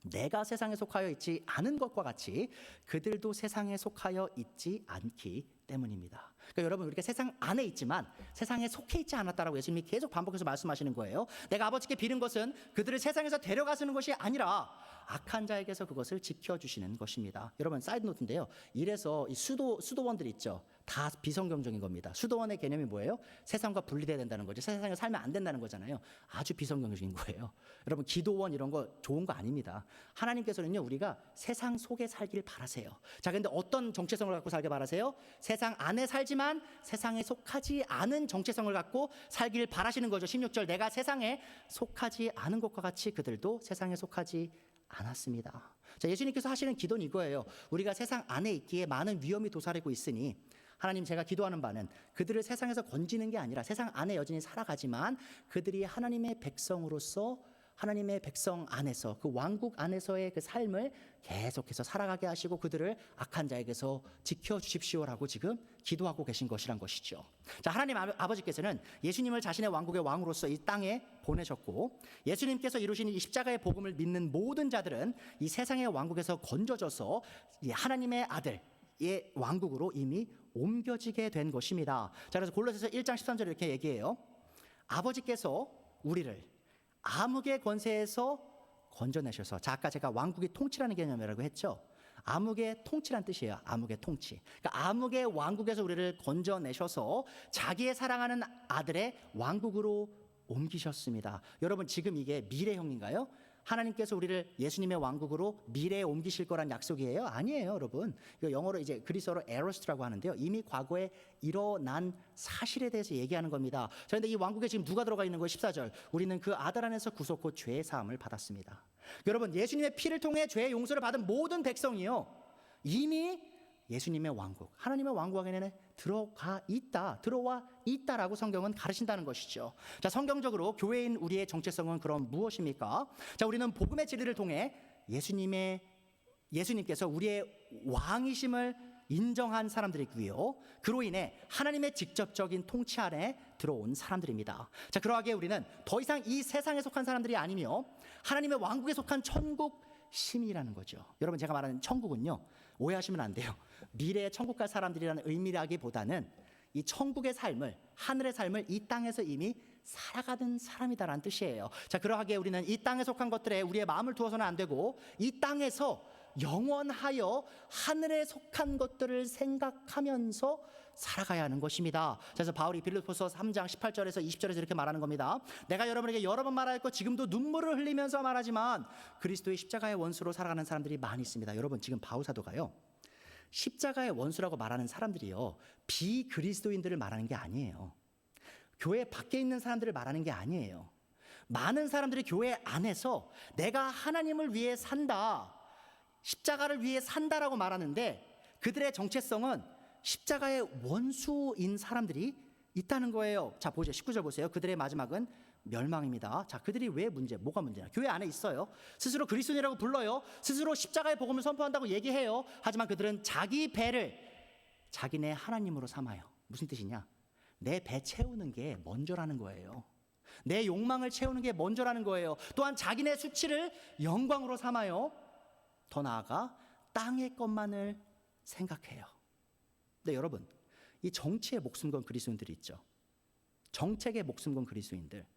내가 세상에 속하여 있지 않은 것과 같이 그들도 세상에 속하여 있지 않기 때문입니다. 그러니까 여러분, 우리가 세상 안에 있지만 세상에 속해 있지 않았다라고 예수님이 계속 반복해서 말씀하시는 거예요. 내가 아버지께 비는 것은 그들을 세상에서 데려가시는 것이 아니라 악한 자에게서 그것을 지켜주시는 것입니다. 여러분, 사이드 노트인데요. 이래서 이 수도원들 있죠. 다 비성경적인 겁니다. 수도원의 개념이 뭐예요? 세상과 분리돼야 된다는 거죠. 세상에 살면 안 된다는 거잖아요. 아주 비성경적인 거예요. 여러분, 기도원 이런 거 좋은 거 아닙니다. 하나님께서는요, 우리가 세상 속에 살길 바라세요. 자, 근데 어떤 정체성을 갖고 살길 바라세요? 세상 안에 살지만 세상에 속하지 않은 정체성을 갖고 살길 바라시는 거죠. 16절, 내가 세상에 속하지 않은 것과 같이 그들도 세상에 속하지 않았습니다. 자, 예수님께서 하시는 기도는 이거예요. 우리가 세상 안에 있기에 많은 위험이 도사리고 있으니 하나님, 제가 기도하는 바는 그들을 세상에서 건지는 게 아니라 세상 안에 여전히 살아가지만 그들이 하나님의 백성으로서 하나님의 백성 안에서 그 왕국 안에서의 그 삶을 계속해서 살아가게 하시고 그들을 악한 자에게서 지켜주십시오라고 지금 기도하고 계신 것이란 것이죠. 자, 하나님 아버지께서는 예수님을 자신의 왕국의 왕으로서 이 땅에 보내셨고 예수님께서 이루신 이 십자가의 복음을 믿는 모든 자들은 이 세상의 왕국에서 건져져서 이 하나님의 아들의 왕국으로 이미 옮겨지게 된 것입니다. 자, 그래서 골로새서 1장 13절에 이렇게 얘기해요. 아버지께서 우리를 암흑의 권세에서 건져내셔서, 자, 아까 제가 왕국의 통치라는 개념이라고 했죠. 암흑의 통치란 뜻이에요. 암흑의 통치. 그러니까 암흑의 왕국에서 우리를 건져내셔서 자기의 사랑하는 아들의 왕국으로 옮기셨습니다. 여러분, 지금 이게 미래형인가요? 하나님께서 우리를 예수님의 왕국으로 미래에 옮기실 거란 약속이에요? 아니에요, 여러분. 이거 영어로 이제 그리스어로 에로스트라고 하는데요. 이미 과거에 일어난 사실에 대해서 얘기하는 겁니다. 자, 그런데 이 왕국에 지금 누가 들어가 있는 거예요? 14절. 우리는 그 아들 안에서 구속 곧 죄의 사함을 받았습니다. 여러분, 예수님의 피를 통해 죄의 용서를 받은 모든 백성이요, 이미 예수님의 왕국, 하나님의 왕국 안에는 들어와 있다라고 성경은 가르친다는 것이죠. 자, 성경적으로 교회인 우리의 정체성은 그럼 무엇입니까? 자, 우리는 복음의 진리를 통해 예수님께서 우리의 왕이심을 인정한 사람들이고요, 그로 인해 하나님의 직접적인 통치 안에 들어온 사람들입니다. 자, 그러하기에 우리는 더 이상 이 세상에 속한 사람들이 아니며 하나님의 왕국에 속한 천국 시민이라는 거죠. 여러분, 제가 말하는 천국은요, 오해하시면 안 돼요. 미래의 천국 갈 사람들이라는 의미라기보다는 이 천국의 삶을, 하늘의 삶을 이 땅에서 이미 살아가는 사람이다라는 뜻이에요. 자, 그러하기에 우리는 이 땅에 속한 것들에 우리의 마음을 두어서는 안 되고 이 땅에서 영원하여 하늘에 속한 것들을 생각하면서 살아가야 하는 것입니다. 그래서 바울이 빌립보서 3장 18절에서 20절에서 이렇게 말하는 겁니다. 내가 여러분에게 여러 번 말하였고 지금도 눈물을 흘리면서 말하지만 그리스도의 십자가의 원수로 살아가는 사람들이 많이 있습니다. 여러분, 지금 바울 사도가요, 십자가의 원수라고 말하는 사람들이요, 비그리스도인들을 말하는 게 아니에요. 교회 밖에 있는 사람들을 말하는 게 아니에요. 많은 사람들이 교회 안에서 내가 하나님을 위해 산다, 십자가를 위해 산다라고 말하는데 그들의 정체성은 십자가의 원수인 사람들이 있다는 거예요. 자, 보죠. 19절 보세요. 그들의 마지막은 멸망입니다. 자, 그들이 왜 뭐가 문제냐? 교회 안에 있어요. 스스로 그리스도인이라고 불러요. 스스로 십자가의 복음을 선포한다고 얘기해요. 하지만 그들은 자기 배를 자기네 하나님으로 삼아요. 무슨 뜻이냐? 내 배 채우는 게 먼저라는 거예요. 내 욕망을 채우는 게 먼저라는 거예요. 또한 자기네 수치를 영광으로 삼아요. 더 나아가 땅의 것만을 생각해요. 근데 여러분, 이 정치에 목숨 건 그리스도인들이 있죠. 정책에 목숨 건 그리스도인들.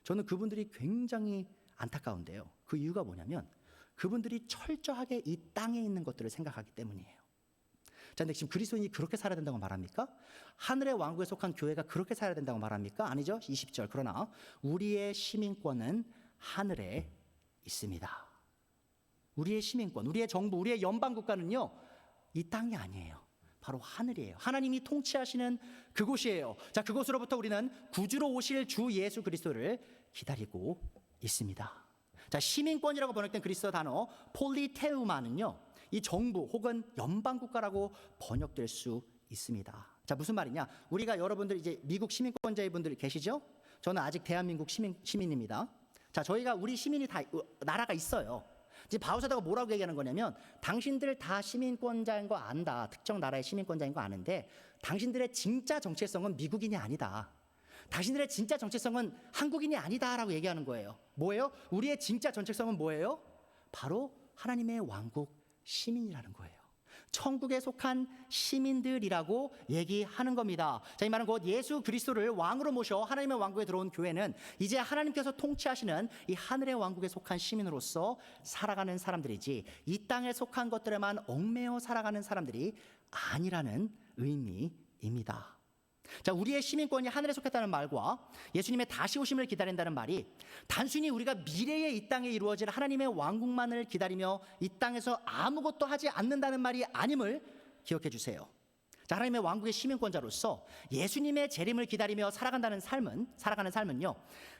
저는 그분들이 굉장히 안타까운데요. 그 이유가 뭐냐면 그분들이 철저하게 이 땅에 있는 것들을 생각하기 때문이에요. 자, 근데 지금 그리스도인이 그렇게 살아야 된다고 말합니까? 하늘의 왕국에 속한 교회가 그렇게 살아야 된다고 말합니까? 아니죠. 20절. 그러나 우리의 시민권은 하늘에 있습니다. 우리의 시민권, 우리의 정부, 우리의 연방국가는요, 이 땅이 아니에요. 바로 하늘이에요. 하나님이 통치하시는 그곳이에요. 자, 그곳으로부터 우리는 구주로 오실 주 예수 그리스도를 기다리고 있습니다. 자, 시민권이라고 번역된 그리스어 단어 폴리테우마는요, 이 정부 혹은 연방국가라고 번역될 수 있습니다. 자, 무슨 말이냐? 우리가 여러분들 이제 미국 시민권자의 분들 계시죠? 저는 아직 대한민국 시민입니다. 자, 저희가 우리 시민이 다 나라가 있어요. 이제 바울 사도가 뭐라고 얘기하는 거냐면 당신들 다 시민권자인 거 안다. 특정 나라의 시민권자인 거 아는데 당신들의 진짜 정체성은 미국인이 아니다. 당신들의 진짜 정체성은 한국인이 아니다라고 얘기하는 거예요. 뭐예요? 우리의 진짜 정체성은 뭐예요? 바로 하나님의 왕국 시민이라는 거예요. 천국에 속한 시민들이라고 얘기하는 겁니다. 자, 이 말은 곧 예수 그리스도를 왕으로 모셔 하나님의 왕국에 들어온 교회는 이제 하나님께서 통치하시는 이 하늘의 왕국에 속한 시민으로서 살아가는 사람들이지 이 땅에 속한 것들에만 얽매여 살아가는 사람들이 아니라는 의미입니다. 자, 우리의 시민권이 하늘에 속했다는 말과 예수님의 다시 오심을 기다린다는 말이 단순히 우리가 미래에 이 땅에 이루어질 하나님의 왕국만을 기다리며 이 땅에서 아무것도 하지 않는다는 말이 아님을 기억해 주세요. 자, 하나님의 왕국의 시민권자로서 예수님의 재림을 기다리며 살아가는 삶은요,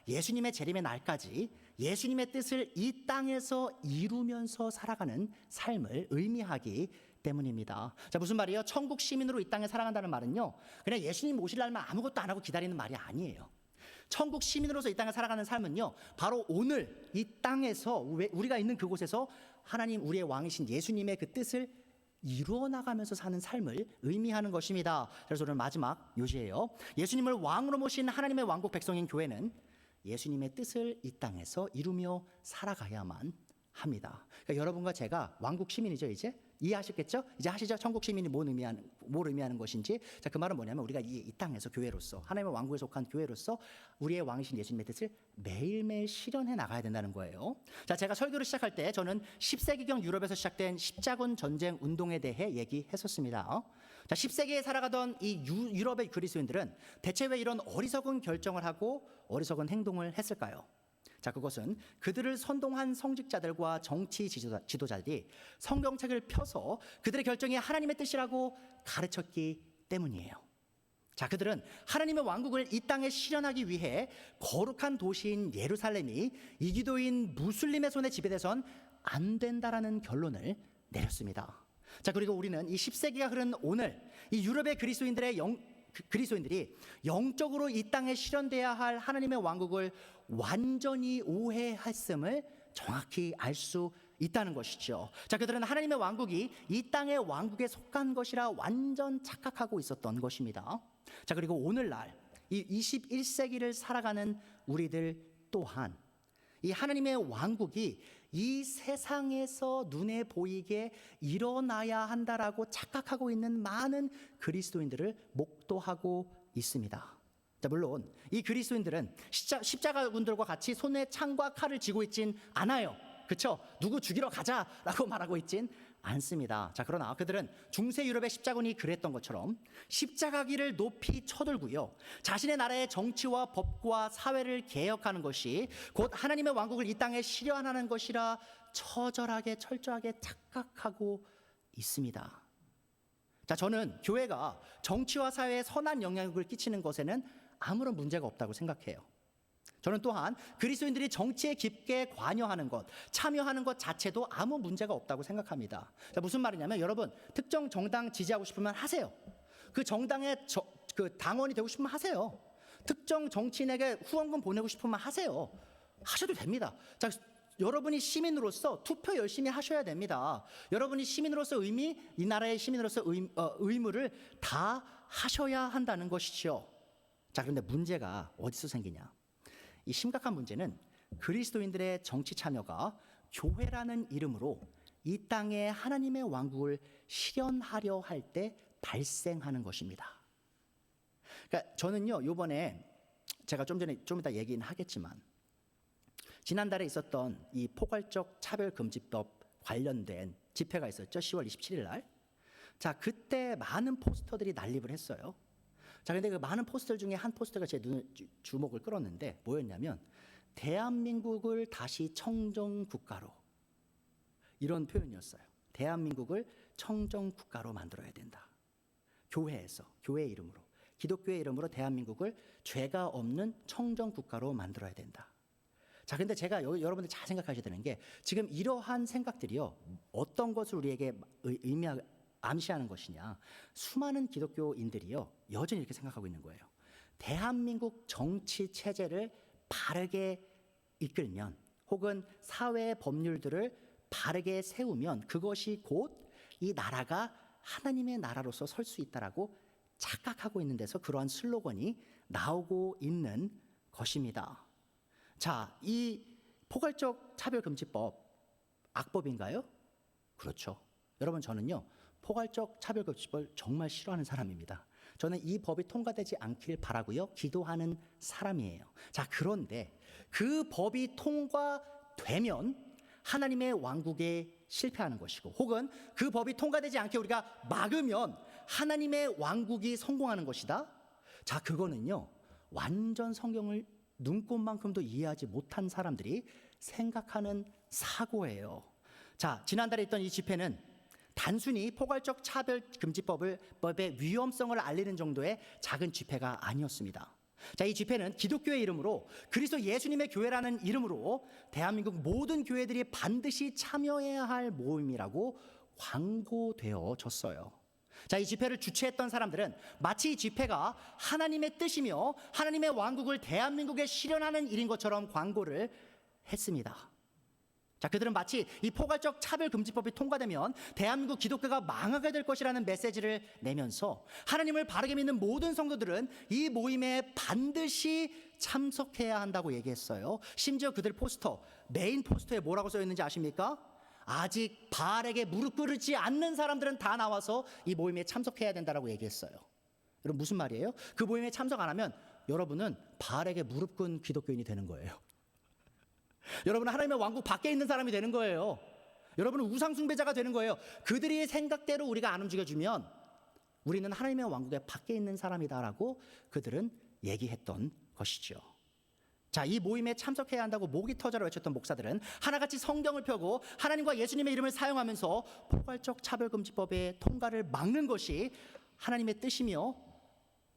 예수님의 재림의 날까지 예수님의 뜻을 이 땅에서 이루면서 살아가는 삶을 의미하기 때문입니다. 자, 무슨 말이에요? 천국 시민으로 이 땅에 살아간다는 말은요, 그냥 예수님 오실 날만 아무것도 안 하고 기다리는 말이 아니에요. 천국 시민으로서 이 땅에 살아가는 삶은요, 바로 오늘 이 땅에서 우리가 있는 그곳에서 하나님 우리의 왕이신 예수님의 그 뜻을 이루어 나가면서 사는 삶을 의미하는 것입니다. 그래서 오늘 마지막 요지예요. 예수님을 왕으로 모신 하나님의 왕국 백성인 교회는 예수님의 뜻을 이 땅에서 이루며 살아가야만 합니다. 그러니까 여러분과 제가 왕국 시민이죠. 이제 이해하셨겠죠? 이제 하시죠? 천국 시민이 뭘 의미하는 것인지. 자, 그 말은 뭐냐면 우리가 이 땅에서 교회로서 하나님의 왕국에 속한 교회로서 우리의 왕이신 예수님의 뜻을 매일매일 실현해 나가야 된다는 거예요. 자, 제가 설교를 시작할 때 저는 10세기경 유럽에서 시작된 십자군 전쟁 운동에 대해 얘기했었습니다. 자, 10세기에 살아가던 이 유럽의 그리스도인들은 대체 왜 이런 어리석은 결정을 하고 어리석은 행동을 했을까요? 자, 그것은 그들을 선동한 성직자들과 정치 지도자들이 성경책을 펴서 그들의 결정이 하나님의 뜻이라고 가르쳤기 때문이에요. 자, 그들은 하나님의 왕국을 이 땅에 실현하기 위해 거룩한 도시인 예루살렘이 이기도인 무슬림의 손에 지배돼선 안 된다라는 결론을 내렸습니다. 자, 그리고 우리는 이 10세기가 흐른 오늘 이 유럽의 그리스도인들이 영적으로 이 땅에 실현돼야 할 하나님의 왕국을 완전히 오해했음을 정확히 알 수 있다는 것이죠. 자, 그들은 하나님의 왕국이 이 땅의 왕국에 속한 것이라 완전 착각하고 있었던 것입니다. 자, 그리고 오늘날 이 21세기를 살아가는 우리들 또한 이 하나님의 왕국이 이 세상에서 눈에 보이게 일어나야 한다라고 착각하고 있는 많은 그리스도인들을 목도하고 있습니다. 자, 물론 이 그리스도인들은 십자가군들과 같이 손에 창과 칼을 쥐고 있진 않아요. 그쵸? 누구 죽이러 가자라고 말하고 있진 않습니다. 자, 그러나 그들은 중세 유럽의 십자군이 그랬던 것처럼 십자가기를 높이 쳐들고요, 자신의 나라의 정치와 법과 사회를 개혁하는 것이 곧 하나님의 왕국을 이 땅에 실현하는 것이라 처절하게 철저하게 착각하고 있습니다. 자, 저는 교회가 정치와 사회에 선한 영향력을 끼치는 것에는 아무런 문제가 없다고 생각해요. 저는 또한 그리스도인들이 정치에 깊게 관여하는 것, 참여하는 것 자체도 아무 문제가 없다고 생각합니다. 자, 무슨 말이냐면, 여러분 특정 정당 지지하고 싶으면 하세요. 그 정당의 그 당원이 되고 싶으면 하세요. 특정 정치인에게 후원금 보내고 싶으면 하세요. 하셔도 됩니다. 자, 여러분이 시민으로서 투표 열심히 하셔야 됩니다. 여러분이 시민으로서 이 나라의 시민으로서 의무를 다 하셔야 한다는 것이죠. 자, 그런데 문제가 어디서 생기냐? 이 심각한 문제는 그리스도인들의 정치 참여가 교회라는 이름으로 이 땅에 하나님의 왕국을 실현하려 할 때 발생하는 것입니다. 그러니까 저는요, 이번에 제가 좀 이따 얘기는 하겠지만, 지난달에 있었던 이 포괄적 차별금지법 관련된 집회가 있었죠. 10월 27일 날. 자, 그때 많은 포스터들이 난립을 했어요. 자, 근데 그 많은 포스터 중에 한 포스터가 제 주목을 끌었는데 뭐였냐면, 대한민국을 다시 청정국가로, 이런 표현이었어요. 대한민국을 청정국가로 만들어야 된다. 교회에서, 교회 이름으로, 기독교의 이름으로 대한민국을 죄가 없는 청정국가로 만들어야 된다. 자, 근데 제가 여러분들 잘 생각하셔야 되는 게, 지금 이러한 생각들이요, 어떤 것을 우리에게 암시하는 것이냐? 수많은 기독교인들이요, 여전히 이렇게 생각하고 있는 거예요. 대한민국 정치 체제를 바르게 이끌면, 혹은 사회 법률들을 바르게 세우면 그것이 곧 이 나라가 하나님의 나라로서 설 수 있다라고 착각하고 있는 데서 그러한 슬로건이 나오고 있는 것입니다. 자, 이 포괄적 차별금지법 악법인가요? 그렇죠. 여러분, 저는요, 포괄적 차별금지법을 정말 싫어하는 사람입니다. 저는 이 법이 통과되지 않길 바라고요, 기도하는 사람이에요. 자, 그런데 그 법이 통과되면 하나님의 왕국에 실패하는 것이고, 혹은 그 법이 통과되지 않게 우리가 막으면 하나님의 왕국이 성공하는 것이다. 자, 그거는요, 완전 성경을 눈꽃만큼도 이해하지 못한 사람들이 생각하는 사고예요. 자, 지난달에 있던 이 집회는 단순히 포괄적 차별금지법의 위험성을 알리는 정도의 작은 집회가 아니었습니다. 자, 이 집회는 기독교의 이름으로, 그리스도 예수님의 교회라는 이름으로 대한민국 모든 교회들이 반드시 참여해야 할 모임이라고 광고되어졌어요. 자, 이 집회를 주최했던 사람들은 마치 이 집회가 하나님의 뜻이며 하나님의 왕국을 대한민국에 실현하는 일인 것처럼 광고를 했습니다. 자, 그들은 마치 이 포괄적 차별금지법이 통과되면 대한민국 기독교가 망하게 될 것이라는 메시지를 내면서, 하나님을 바르게 믿는 모든 성도들은 이 모임에 반드시 참석해야 한다고 얘기했어요. 심지어 그들 포스터, 메인 포스터에 뭐라고 써 있는지 아십니까? 아직 바알에게 무릎 꿇지 않는 사람들은 다 나와서 이 모임에 참석해야 된다라고 얘기했어요. 여러분, 무슨 말이에요? 그 모임에 참석 안 하면 여러분은 바알에게 무릎 꿇은 기독교인이 되는 거예요. 여러분은 하나님의 왕국 밖에 있는 사람이 되는 거예요. 여러분은 우상 숭배자가 되는 거예요. 그들이 생각대로 우리가 안 움직여주면 우리는 하나님의 왕국의 밖에 있는 사람이다라고 그들은 얘기했던 것이죠. 자, 이 모임에 참석해야 한다고 목이 터져라 외쳤던 목사들은 하나같이 성경을 펴고 하나님과 예수님의 이름을 사용하면서 포괄적 차별금지법의 통과를 막는 것이 하나님의 뜻이며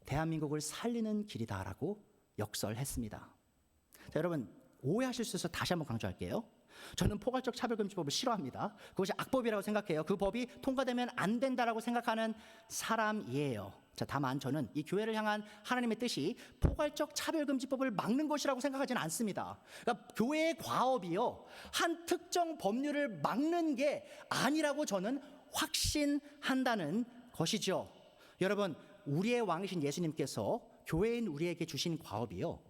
대한민국을 살리는 길이다라고 역설했습니다. 자, 여러분, 오해하실 수 있어서 다시 한번 강조할게요. 저는 포괄적 차별금지법을 싫어합니다. 그것이 악법이라고 생각해요. 그 법이 통과되면 안 된다라고 생각하는 사람이에요. 자, 다만 저는 이 교회를 향한 하나님의 뜻이 포괄적 차별금지법을 막는 것이라고 생각하지는 않습니다. 그러니까 교회의 과업이요, 한 특정 법률을 막는 게 아니라고 저는 확신한다는 것이죠. 여러분, 우리의 왕이신 예수님께서 교회인 우리에게 주신 과업이요,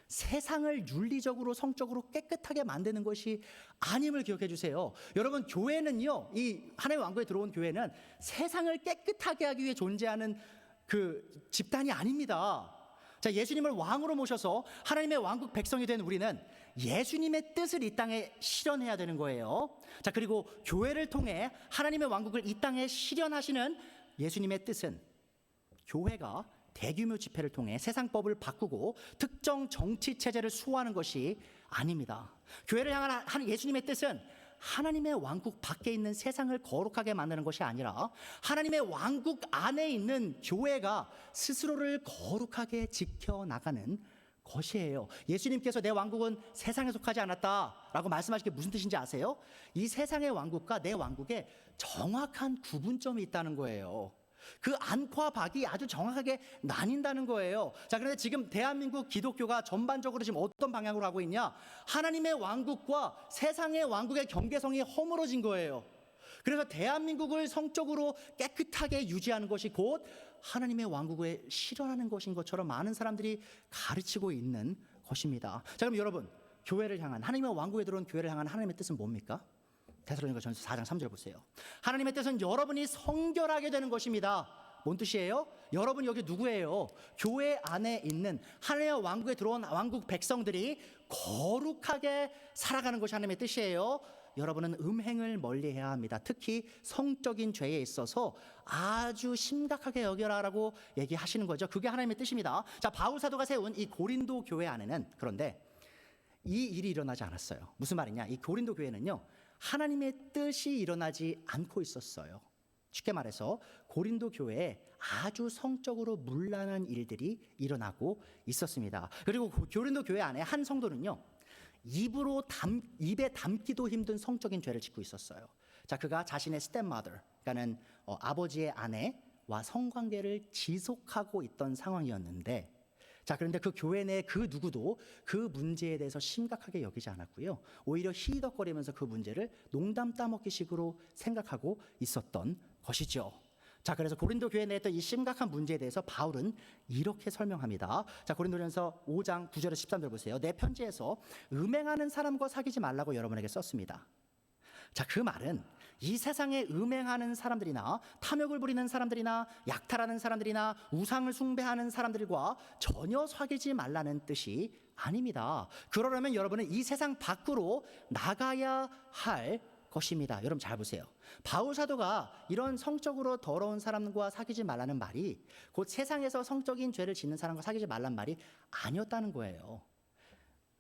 세상을 윤리적으로 성적으로 깨끗하게 만드는 것이 아님을 기억해 주세요. 여러분, 교회는요, 이 하나님의 왕국에 들어온 교회는 세상을 깨끗하게 하기 위해 존재하는 그 집단이 아닙니다. 자, 예수님을 왕으로 모셔서 하나님의 왕국 백성이 된 우리는 예수님의 뜻을 이 땅에 실현해야 되는 거예요. 자, 그리고 교회를 통해 하나님의 왕국을 이 땅에 실현하시는 예수님의 뜻은 교회가 대규모 집회를 통해 세상법을 바꾸고 특정 정치 체제를 수호하는 것이 아닙니다. 교회를 향한 예수님의 뜻은 하나님의 왕국 밖에 있는 세상을 거룩하게 만드는 것이 아니라 하나님의 왕국 안에 있는 교회가 스스로를 거룩하게 지켜나가는 것이에요. 예수님께서 내 왕국은 세상에 속하지 않았다라고 말씀하신 게 무슨 뜻인지 아세요? 이 세상의 왕국과 내 왕국에 정확한 구분점이 있다는 거예요. 그 안과 박이 아주 정확하게 나뉜다는 거예요. 자, 그런데 지금 대한민국 기독교가 전반적으로 지금 어떤 방향으로 가고 있냐? 하나님의 왕국과 세상의 왕국의 경계성이 허물어진 거예요. 그래서 대한민국을 성적으로 깨끗하게 유지하는 것이 곧 하나님의 왕국에 실현하는 것인 것처럼 많은 사람들이 가르치고 있는 것입니다. 자, 그럼 여러분, 교회를 향한, 하나님의 왕국에 들어온 교회를 향한 하나님의 뜻은 뭡니까? 데살로니가전서 4장 3절 보세요. 하나님의 뜻은 여러분이 성결하게 되는 것입니다. 뭔 뜻이에요? 여러분 여기 누구예요? 교회 안에 있는 하나님의 왕국에 들어온 왕국 백성들이 거룩하게 살아가는 것이 하나님의 뜻이에요. 여러분은 음행을 멀리해야 합니다. 특히 성적인 죄에 있어서 아주 심각하게 여겨라라고 얘기하시는 거죠. 그게 하나님의 뜻입니다. 자, 바울 사도가 세운 이 고린도 교회 안에는 그런데 이 일이 일어나지 않았어요. 무슨 말이냐? 이 고린도 교회는요, 하나님의 뜻이 일어나지 않고 있었어요. 쉽게 말해서 고린도 교회에 아주 성적으로 문란한 일들이 일어나고 있었습니다. 그리고 고린도 교회 안에 한 성도는요, 입에 담기도 힘든 성적인 죄를 짓고 있었어요. 자, 그가 자신의 stepmother, 그러니까는 아버지의 아내와 성관계를 지속하고 있던 상황이었는데, 자, 그런데 그 교회 내 그 누구도 그 문제에 대해서 심각하게 여기지 않았고요. 오히려 히덕거리면서 그 문제를 농담 따먹기식으로 생각하고 있었던 것이죠. 자, 그래서 고린도 교회 내에 있던 이 심각한 문제에 대해서 바울은 이렇게 설명합니다. 자, 고린도전서 5장 9절에 13절 보세요. 내 편지에서 음행하는 사람과 사귀지 말라고 여러분에게 썼습니다. 자, 그 말은 이 세상에 음행하는 사람들이나 탐욕을 부리는 사람들이나 약탈하는 사람들이나 우상을 숭배하는 사람들과 전혀 사귀지 말라는 뜻이 아닙니다. 그러려면 여러분은 이 세상 밖으로 나가야 할 것입니다. 여러분 잘 보세요. 바울 사도가 이런 성적으로 더러운 사람과 사귀지 말라는 말이 곧 세상에서 성적인 죄를 짓는 사람과 사귀지 말라는 말이 아니었다는 거예요.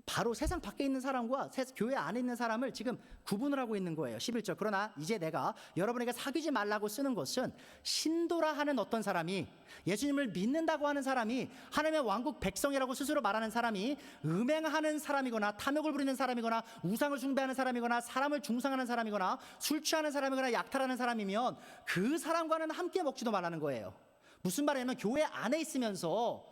바로 세상 밖에 있는 사람과 교회 안에 있는 사람을 지금 구분을 하고 있는 거예요. 11절. 그러나 이제 내가 여러분에게 사귀지 말라고 쓰는 것은 신도라 하는 어떤 사람이, 예수님을 믿는다고 하는 사람이, 하나님의 왕국 백성이라고 스스로 말하는 사람이 음행하는 사람이거나 탐욕을 부리는 사람이거나 우상을 숭배하는 사람이거나 사람을 중상하는 사람이거나 술 취하는 사람이거나 약탈하는 사람이면 그 사람과는 함께 먹지도 말라는 거예요. 무슨 말이냐면 교회 안에 있으면서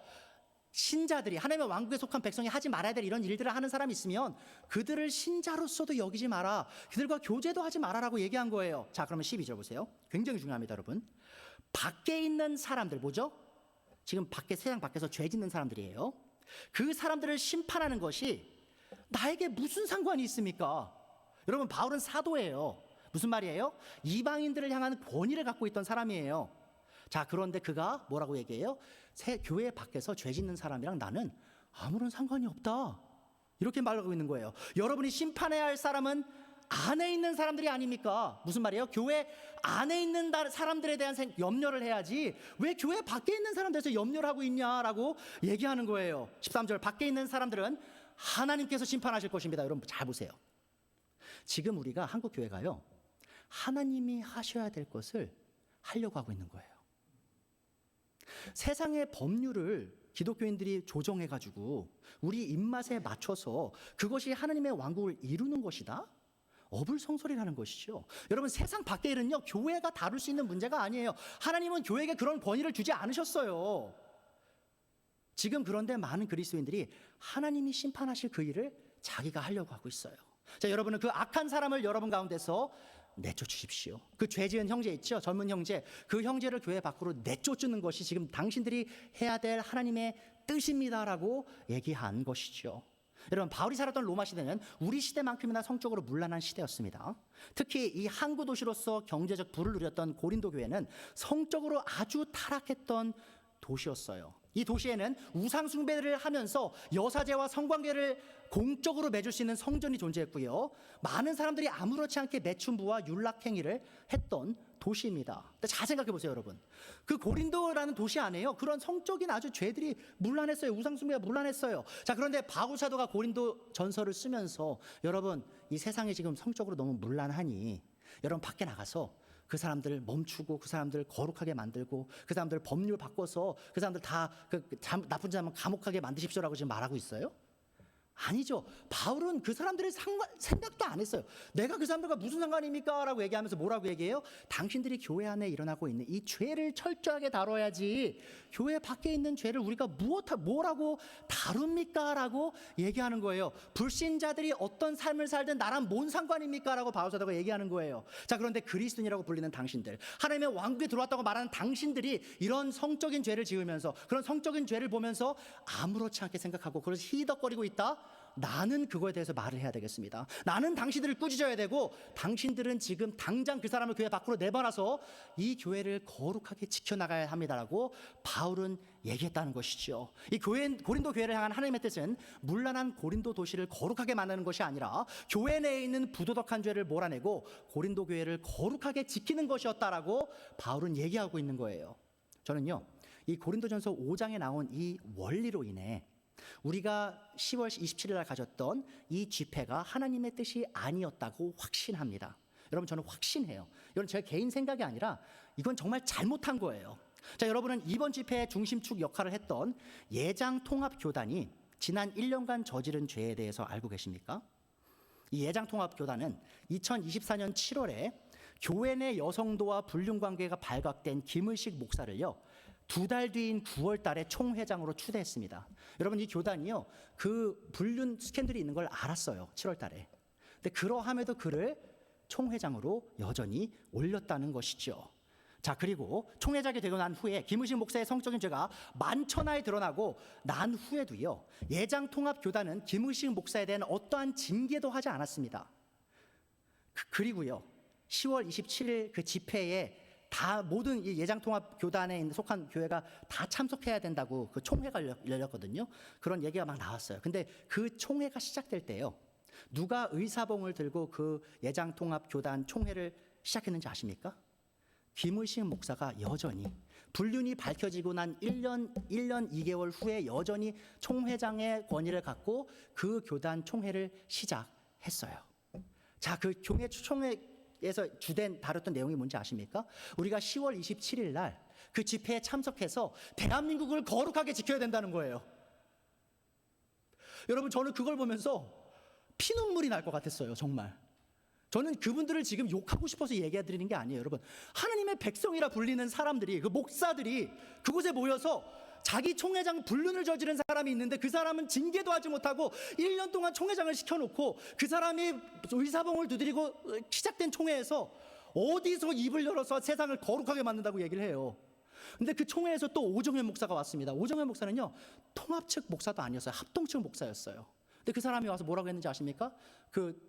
신자들이, 하나님의 왕국에 속한 백성이 하지 말아야 될 이런 일들을 하는 사람이 있으면 그들을 신자로서도 여기지 마라, 그들과 교제도 하지 마라라고 얘기한 거예요. 자, 그러면 12절 보세요. 굉장히 중요합니다, 여러분. 밖에 있는 사람들, 뭐죠? 지금 세상 밖에서 죄 짓는 사람들이에요. 그 사람들을 심판하는 것이 나에게 무슨 상관이 있습니까? 여러분, 바울은 사도예요. 무슨 말이에요? 이방인들을 향한 권위를 갖고 있던 사람이에요. 자, 그런데 그가 뭐라고 얘기해요? 교회 밖에서 죄 짓는 사람이랑 나는 아무런 상관이 없다, 이렇게 말하고 있는 거예요. 여러분이 심판해야 할 사람은 안에 있는 사람들이 아닙니까? 무슨 말이에요? 교회 안에 있는 사람들에 대한 염려를 해야지 왜 교회 밖에 있는 사람들에서 염려를 하고 있냐라고 얘기하는 거예요. 13절. 밖에 있는 사람들은 하나님께서 심판하실 것입니다. 여러분 잘 보세요. 지금 우리가 한국 교회가요, 하나님이 하셔야 될 것을 하려고 하고 있는 거예요. 세상의 법률을 기독교인들이 조정해가지고 우리 입맛에 맞춰서 그것이 하나님의 왕국을 이루는 것이다? 어불성설이라는 것이죠. 여러분, 세상 밖의 일은요, 교회가 다룰 수 있는 문제가 아니에요. 하나님은 교회에게 그런 권위를 주지 않으셨어요. 지금 그런데 많은 그리스도인들이 하나님이 심판하실 그 일을 자기가 하려고 하고 있어요. 자, 여러분은 그 악한 사람을 여러분 가운데서 내쫓으십시오. 그 죄 지은 형제 있죠? 젊은 형제. 그 형제를 교회 밖으로 내쫓는 것이 지금 당신들이 해야 될 하나님의 뜻입니다라고 얘기한 것이죠. 여러분, 바울이 살았던 로마 시대는 우리 시대만큼이나 성적으로 문란한 시대였습니다. 특히 이 항구 도시로서 경제적 부를 누렸던 고린도 교회는 성적으로 아주 타락했던 도시였어요. 이 도시에는 우상 숭배를 하면서 여사제와 성관계를 공적으로 맺을 수 있는 성전이 존재했고요. 많은 사람들이 아무렇지 않게 매춘부와 율락행위를 했던 도시입니다. 근데 잘 생각해 보세요, 여러분. 그 고린도라는 도시 안에요, 그런 성적인 아주 죄들이 문란했어요. 우상 숭배가 문란했어요. 자, 그런데 바울 사도가 고린도 전서를 쓰면서 여러분, 이 세상이 지금 성적으로 너무 문란하니 여러분 밖에 나가서 그 사람들을 멈추고 그 사람들을 거룩하게 만들고 그 사람들 법률 바꿔서 그 사람들 다 나쁜 자만 감옥하게 만드십시오라고 지금 말하고 있어요? 아니죠. 바울은 그 사람들의 생각도 안 했어요. 내가 그 사람들과 무슨 상관입니까? 라고 얘기하면서 뭐라고 얘기해요? 당신들이 교회 안에 일어나고 있는 이 죄를 철저하게 다뤄야지 교회 밖에 있는 죄를 우리가 뭐라고 다룹니까? 라고 얘기하는 거예요. 불신자들이 어떤 삶을 살든 나랑 뭔 상관입니까? 라고 바울 사도가 얘기하는 거예요. 자, 그런데 그리스도인이라고 불리는 당신들, 하나님의 왕국에 들어왔다고 말하는 당신들이 이런 성적인 죄를 지으면서 그런 성적인 죄를 보면서 아무렇지 않게 생각하고 그래서 히덕거리고 있다? 나는 그거에 대해서 말을 해야 되겠습니다. 나는 당신들을 꾸짖어야 되고, 당신들은 지금 당장 그 사람을 교회 밖으로 내버려서 이 교회를 거룩하게 지켜나가야 합니다라고 바울은 얘기했다는 것이죠. 이 고린도 교회를 향한 하나님의 뜻은 문란한 고린도 도시를 거룩하게 만드는 것이 아니라 교회 내에 있는 부도덕한 죄를 몰아내고 고린도 교회를 거룩하게 지키는 것이었다라고 바울은 얘기하고 있는 거예요. 저는요, 이 고린도전서 5장에 나온 이 원리로 인해 우리가 10월 27일 날 가졌던 이 집회가 하나님의 뜻이 아니었다고 확신합니다. 여러분, 저는 확신해요. 이건 제 개인 생각이 아니라 이건 정말 잘못한 거예요. 자, 여러분은 이번 집회의 중심축 역할을 했던 예장통합교단이 지난 1년간 저지른 죄에 대해서 알고 계십니까? 이 예장통합교단은 2024년 7월에 교회 내 여성도와 불륜관계가 발각된 김의식 목사를요, 2달 뒤인 9월 달에 총회장으로 추대했습니다. 여러분, 이 교단이요, 그 불륜 스캔들이 있는 걸 알았어요. 7월 달에. 근데 그러함에도 그를 총회장으로 여전히 올렸다는 것이죠. 자, 그리고 총회장이 되고 난 후에 김의식 목사의 성적인 죄가 만천하에 드러나고 난 후에도요, 예장통합교단은 김의식 목사에 대한 어떠한 징계도 하지 않았습니다. 그리고요, 10월 27일 그 집회에 다 모든 이 예장통합교단에 속한 교회가 다 참석해야 된다고 그 총회가 열렸거든요. 그런 얘기가 막 나왔어요. 근데 그 총회가 시작될 때요, 누가 의사봉을 들고 그 예장통합교단 총회를 시작했는지 아십니까? 김의식 목사가 여전히 불륜이 밝혀지고 난 1년 2개월 후에 여전히 총회장의 권위를 갖고 그 교단 총회를 시작했어요. 자, 그 총회에서 주된 다뤘던 내용이 뭔지 아십니까? 우리가 10월 27일 날 그 집회에 참석해서 대한민국을 거룩하게 지켜야 된다는 거예요. 여러분, 저는 그걸 보면서 피눈물이 날 것 같았어요. 정말. 저는 그분들을 지금 욕하고 싶어서 얘기해 드리는 게 아니에요. 여러분, 하나님의 백성이라 불리는 사람들이, 그 목사들이 그곳에 모여서 자기 총회장 불륜을 저지른 사람이 있는데 그 사람은 징계도 하지 못하고 1년 동안 총회장을 시켜놓고 그 사람이 의사봉을 두드리고 시작된 총회에서 어디서 입을 열어서 세상을 거룩하게 만든다고 얘기를 해요. 근데 그 총회에서 또 오정현 목사가 왔습니다. 오정현 목사는요, 통합 측 목사도 아니었어요. 합동 측 목사였어요. 근데 그 사람이 와서 뭐라고 했는지 아십니까? 그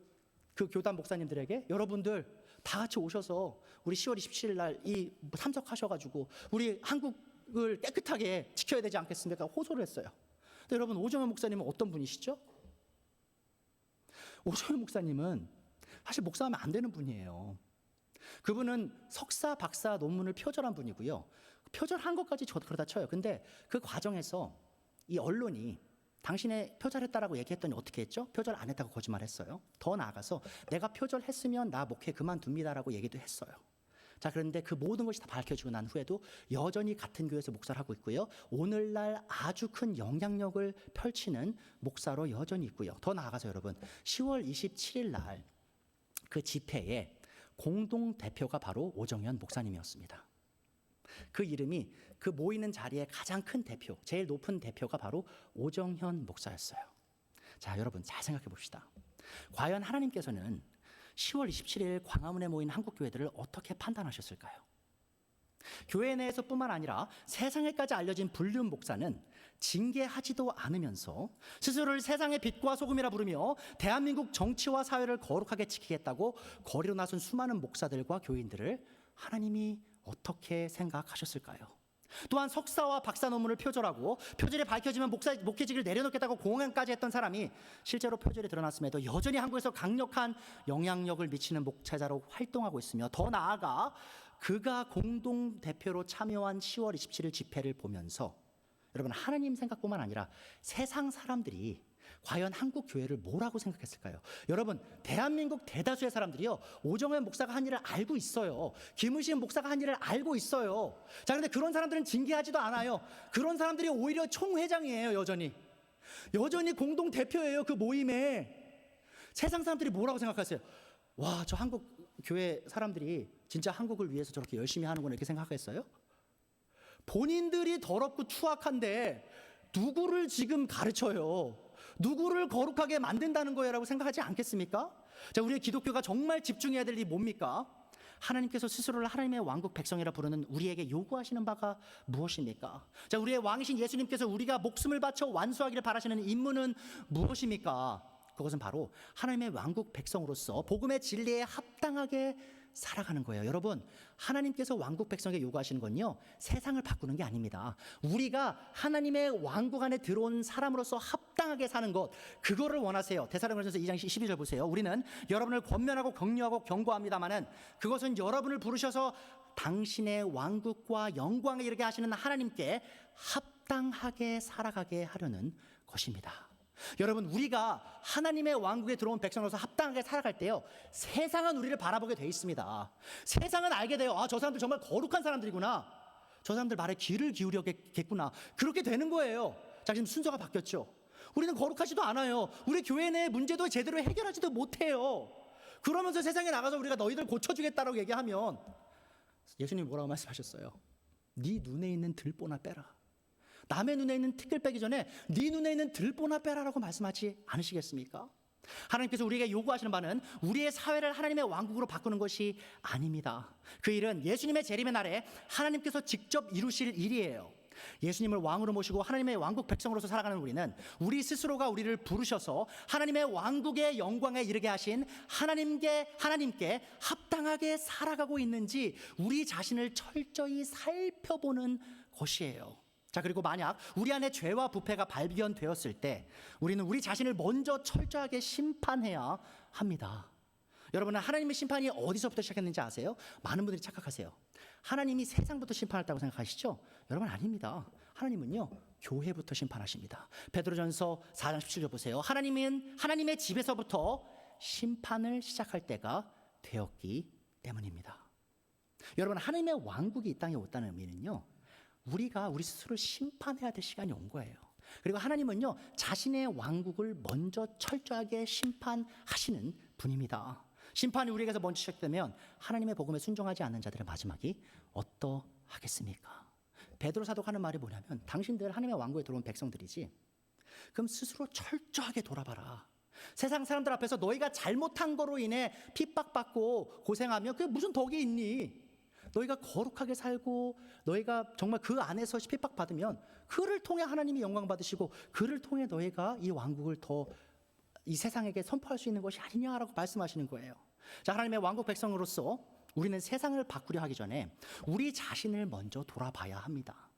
교단 목사님들에게, 여러분들 다 같이 오셔서 우리 10월 27일 날 이 참석하셔가지고 우리 한국을 깨끗하게 지켜야 되지 않겠습니까? 호소를 했어요. 근데 여러분, 오정현 목사님은 어떤 분이시죠? 오정현 목사님은 사실 목사하면 안 되는 분이에요. 그분은 석사, 박사 논문을 표절한 분이고요. 표절한 것까지 그러다 쳐요. 근데 그 과정에서 이 언론이 당신의 표절했다라고 얘기했더니 어떻게 했죠? 표절 안 했다고 거짓말했어요. 더 나아가서 내가 표절했으면 나 목회 그만둡니다라고 얘기도 했어요. 자, 그런데 그 모든 것이 다 밝혀지고 난 후에도 여전히 같은 교회에서 목사를 하고 있고요. 오늘날 아주 큰 영향력을 펼치는 목사로 여전히 있고요. 더 나아가서 여러분, 10월 27일 날 그 집회에 공동 대표가 바로 오정현 목사님이었습니다. 그 이름이, 그 모이는 자리에 가장 큰 대표, 제일 높은 대표가 바로 오정현 목사였어요. 자, 여러분 잘 생각해 봅시다. 과연 하나님께서는 10월 27일 광화문에 모인 한국교회들을 어떻게 판단하셨을까요? 교회 내에서뿐만 아니라 세상에까지 알려진 불륜 목사는 징계하지도 않으면서 스스로를 세상의 빛과 소금이라 부르며 대한민국 정치와 사회를 거룩하게 지키겠다고 거리로 나선 수많은 목사들과 교인들을 하나님이 어떻게 생각하셨을까요? 또한 석사와 박사 논문을 표절하고 표절이 밝혀지면 목회직을 내려놓겠다고 공언까지 했던 사람이 실제로 표절이 드러났음에도 여전히 한국에서 강력한 영향력을 미치는 목회자로 활동하고 있으며, 더 나아가 그가 공동대표로 참여한 10월 27일 집회를 보면서 여러분, 하나님 생각뿐만 아니라 세상 사람들이 과연 한국 교회를 뭐라고 생각했을까요? 여러분, 대한민국 대다수의 사람들이요, 오정현 목사가 한 일을 알고 있어요. 김은신 목사가 한 일을 알고 있어요. 자, 그런데 그런 사람들은 징계하지도 않아요. 그런 사람들이 오히려 총회장이에요. 여전히 공동 대표예요. 그 모임에. 세상 사람들이 뭐라고 생각하세요? 와, 저 한국 교회 사람들이 진짜 한국을 위해서 저렇게 열심히 하는구나, 이렇게 생각했어요? 본인들이 더럽고 추악한데 누구를 지금 가르쳐요? 누구를 거룩하게 만든다는 거야라고 생각하지 않겠습니까? 자, 우리의 기독교가 정말 집중해야 될 일이 뭡니까? 하나님께서 스스로를 하나님의 왕국 백성이라 부르는 우리에게 요구하시는 바가 무엇입니까? 자, 우리의 왕이신 예수님께서 우리가 목숨을 바쳐 완수하기를 바라시는 임무는 무엇입니까? 그것은 바로 하나님의 왕국 백성으로서 복음의 진리에 합당하게 살아가는 거예요. 여러분, 하나님께서 왕국 백성에게 요구하시는 건요, 세상을 바꾸는 게 아닙니다. 우리가 하나님의 왕국 안에 들어온 사람으로서 합당하게 사는 것, 그거를 원하세요. 데살로니가전서 2장 12절 보세요. 우리는 여러분을 권면하고 격려하고 경고합니다마는 그것은 여러분을 부르셔서 당신의 왕국과 영광에 이르게 하시는 하나님께 합당하게 살아가게 하려는 것입니다. 여러분, 우리가 하나님의 왕국에 들어온 백성으로서 합당하게 살아갈 때요, 세상은 우리를 바라보게 돼 있습니다. 세상은 알게 돼요. 아, 저 사람들 정말 거룩한 사람들이구나. 저 사람들 말에 귀를 기울여겠구나. 그렇게 되는 거예요. 자, 지금 순서가 바뀌었죠. 우리는 거룩하지도 않아요. 우리 교회 내 문제도 제대로 해결하지도 못해요. 그러면서 세상에 나가서 우리가 너희들 고쳐주겠다라고 얘기하면 예수님이 뭐라고 말씀하셨어요? 네 눈에 있는 들보나 빼라. 남의 눈에 있는 티끌 빼기 전에 네 눈에 있는 들보나 빼라라고 말씀하지 않으시겠습니까? 하나님께서 우리에게 요구하시는 바는 우리의 사회를 하나님의 왕국으로 바꾸는 것이 아닙니다. 그 일은 예수님의 재림의 날에 하나님께서 직접 이루실 일이에요. 예수님을 왕으로 모시고 하나님의 왕국 백성으로서 살아가는 우리는 우리 스스로가 우리를 부르셔서 하나님의 왕국의 영광에 이르게 하신 하나님께 합당하게 살아가고 있는지 우리 자신을 철저히 살펴보는 것이에요. 자, 그리고 만약 우리 안에 죄와 부패가 발견되었을 때 우리는 우리 자신을 먼저 철저하게 심판해야 합니다. 여러분은 하나님의 심판이 어디서부터 시작했는지 아세요? 많은 분들이 착각하세요. 하나님이 세상부터 심판했다고 생각하시죠? 여러분, 아닙니다. 하나님은요, 교회부터 심판하십니다. 베드로전서 4장 17절 보세요. 하나님은 하나님의 집에서부터 심판을 시작할 때가 되었기 때문입니다. 여러분, 하나님의 왕국이 이 땅에 왔다는 의미는요, 우리가 우리 스스로를 심판해야 될 시간이 온 거예요. 그리고 하나님은요, 자신의 왕국을 먼저 철저하게 심판하시는 분입니다. 심판이 우리에게서 먼저 시작되면 하나님의 복음에 순종하지 않는 자들의 마지막이 어떠하겠습니까? 베드로 사도가 하는 말이 뭐냐면, 당신들 하나님의 왕국에 들어온 백성들이지, 그럼 스스로 철저하게 돌아봐라. 세상 사람들 앞에서 너희가 잘못한 거로 인해 핍박받고 고생하면 그게 무슨 덕이 있니? 너희가 거룩하게 살고 너희가 정말 그 안에서 핍박받으면 그를 통해 하나님이 영광 받으시고 그를 통해 너희가 이 왕국을 더 이 세상에게 선포할 수 있는 것이 아니냐라고 말씀하시는 거예요. 자, 하나님의 왕국 백성으로서 우리는 세상을 바꾸려 하기 전에 우리 자신을 먼저 돌아봐야 합니다.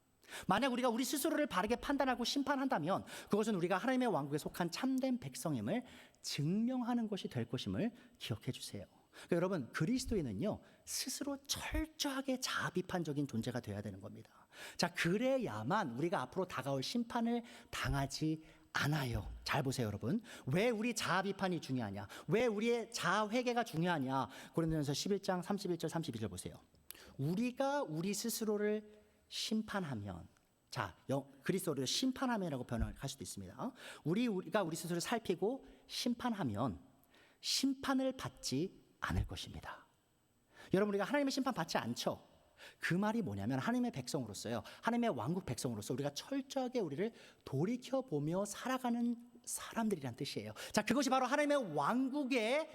만약 우리가 우리 스스로를 바르게 판단하고 심판한다면 그것은 우리가 하나님의 왕국에 속한 참된 백성임을 증명하는 것이 될 것임을 기억해 주세요. 그러니까 여러분, 그리스도인은요, 스스로 철저하게 자아 비판적인 존재가 되어야 되는 겁니다. 자, 그래야만 우리가 앞으로 다가올 심판을 당하지 않아요. 잘 보세요, 여러분. 왜 우리 자아 비판이 중요하냐? 왜 우리의 자아 회개가 중요하냐? 고린도전서 11장 31절 32절 보세요. 우리가 우리 스스로를 심판하면, 자, 그리스도를 심판하면이라고 번역할 수도 있습니다. 우리가 우리 스스로를 살피고 심판하면 심판을 받지 않을 것입니다. 여러분, 우리가 하나님의 심판 받지 않죠? 그 말이 뭐냐면 하나님의 백성으로서요, 하나님의 왕국 백성으로서 우리가 철저하게 우리를 돌이켜보며 살아가는 사람들이란 뜻이에요. 자, 그것이 바로 하나님의 왕국에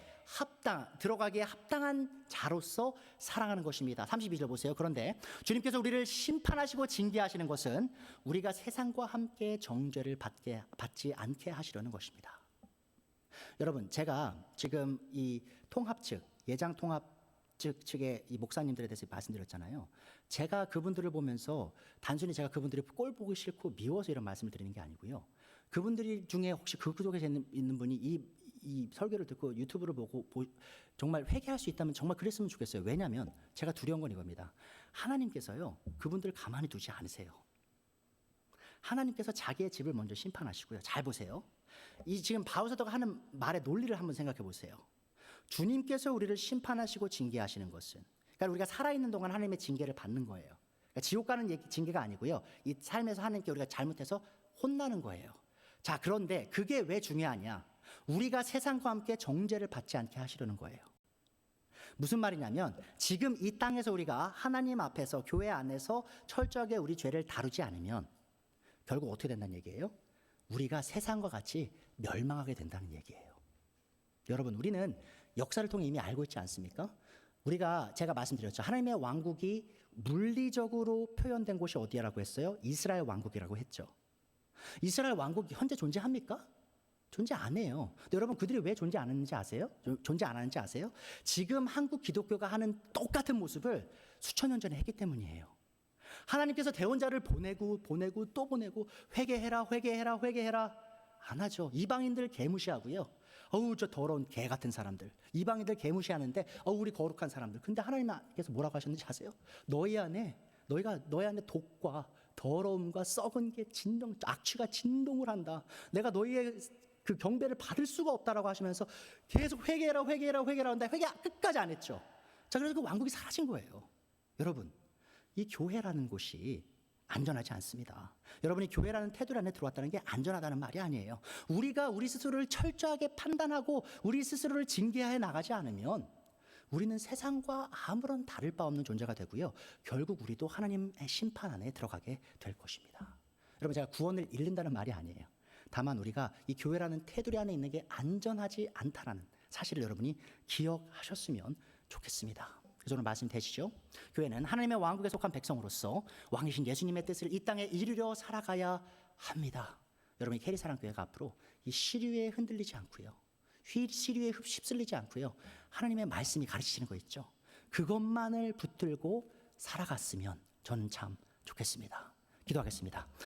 들어가기에 합당한 자로서 살아가는 것입니다. 32절 보세요. 그런데 주님께서 우리를 심판하시고 징계하시는 것은 우리가 세상과 함께 정죄를 받지 않게 하시려는 것입니다. 여러분, 제가 지금 이 통합 측, 예장 통합 측의 이 목사님들에 대해서 말씀드렸잖아요. 제가 그분들을 보면서 단순히 제가 그분들이 꼴 보기 싫고 미워서 이런 말씀을 드리는 게 아니고요. 그분들 중에 혹시 그 속에 있는 분이 이 설교를 듣고 유튜브를 보고 정말 회개할 수 있다면 정말 그랬으면 좋겠어요. 왜냐하면 제가 두려운 건 이겁니다. 하나님께서요, 그분들을 가만히 두지 않으세요. 하나님께서 자기의 집을 먼저 심판하시고요. 잘 보세요. 이 지금 바울 사도가 하는 말의 논리를 한번 생각해 보세요. 주님께서 우리를 심판하시고 징계하시는 것은, 그러니까 우리가 살아있는 동안 하나님의 징계를 받는 거예요. 그러니까 지옥 가는 징계가 아니고요. 이 삶에서 하나님께 우리가 잘못해서 혼나는 거예요. 자, 그런데 그게 왜 중요하냐? 우리가 세상과 함께 정죄를 받지 않게 하시려는 거예요. 무슨 말이냐면 지금 이 땅에서 우리가 하나님 앞에서 교회 안에서 철저하게 우리 죄를 다루지 않으면 결국 어떻게 된다는 얘기예요? 우리가 세상과 같이 멸망하게 된다는 얘기예요. 여러분, 우리는 역사를 통해 이미 알고 있지 않습니까? 제가 말씀드렸죠. 하나님의 왕국이 물리적으로 표현된 곳이 어디라고 했어요? 이스라엘 왕국이라고 했죠. 이스라엘 왕국이 현재 존재합니까? 존재 안 해요. 근데 여러분, 그들이 왜 존재 안 하는지 아세요? 존재 안 하는지 아세요? 지금 한국 기독교가 하는 똑같은 모습을 수천 년 전에 했기 때문이에요. 하나님께서 대원자를 보내고 또 보내고 회개해라 안 하죠. 이방인들 개무시하고요. 어우, 저 더러운 개 같은 사람들. 이방인들 개무시하는데 우리 거룩한 사람들. 근데 하나님께서 뭐라고 하셨는지 아세요? 너희 안에 독과 더러움과 썩은 게 악취가 진동을 한다. 내가 너희의 그 경배를 받을 수가 없다라고 하시면서 계속 회개해라 하는데 회개 끝까지 안 했죠. 자, 그래서 그 왕국이 사라진 거예요. 여러분, 이 교회라는 곳이 안전하지 않습니다. 여러분이 교회라는 테두리 안에 들어왔다는 게 안전하다는 말이 아니에요. 우리가 우리 스스로를 철저하게 판단하고 우리 스스로를 징계해 나가지 않으면 우리는 세상과 아무런 다를 바 없는 존재가 되고요. 결국 우리도 하나님의 심판 안에 들어가게 될 것입니다. 여러분, 제가 구원을 잃는다는 말이 아니에요. 다만 우리가 이 교회라는 테두리 안에 있는 게 안전하지 않다라는 사실을 여러분이 기억하셨으면 좋겠습니다. 그래서 오늘 말씀 되시죠? 교회는 하나님의 왕국에 속한 백성으로서 왕이신 예수님의 뜻을 이 땅에 이루려 살아가야 합니다. 여러분이 캐리사랑교회가 앞으로 이 시류에 흔들리지 않고요. 시류에 휩쓸리지 않고요. 하나님의 말씀이 가르치시는 거 있죠? 그것만을 붙들고 살아갔으면 저는 참 좋겠습니다. 기도하겠습니다.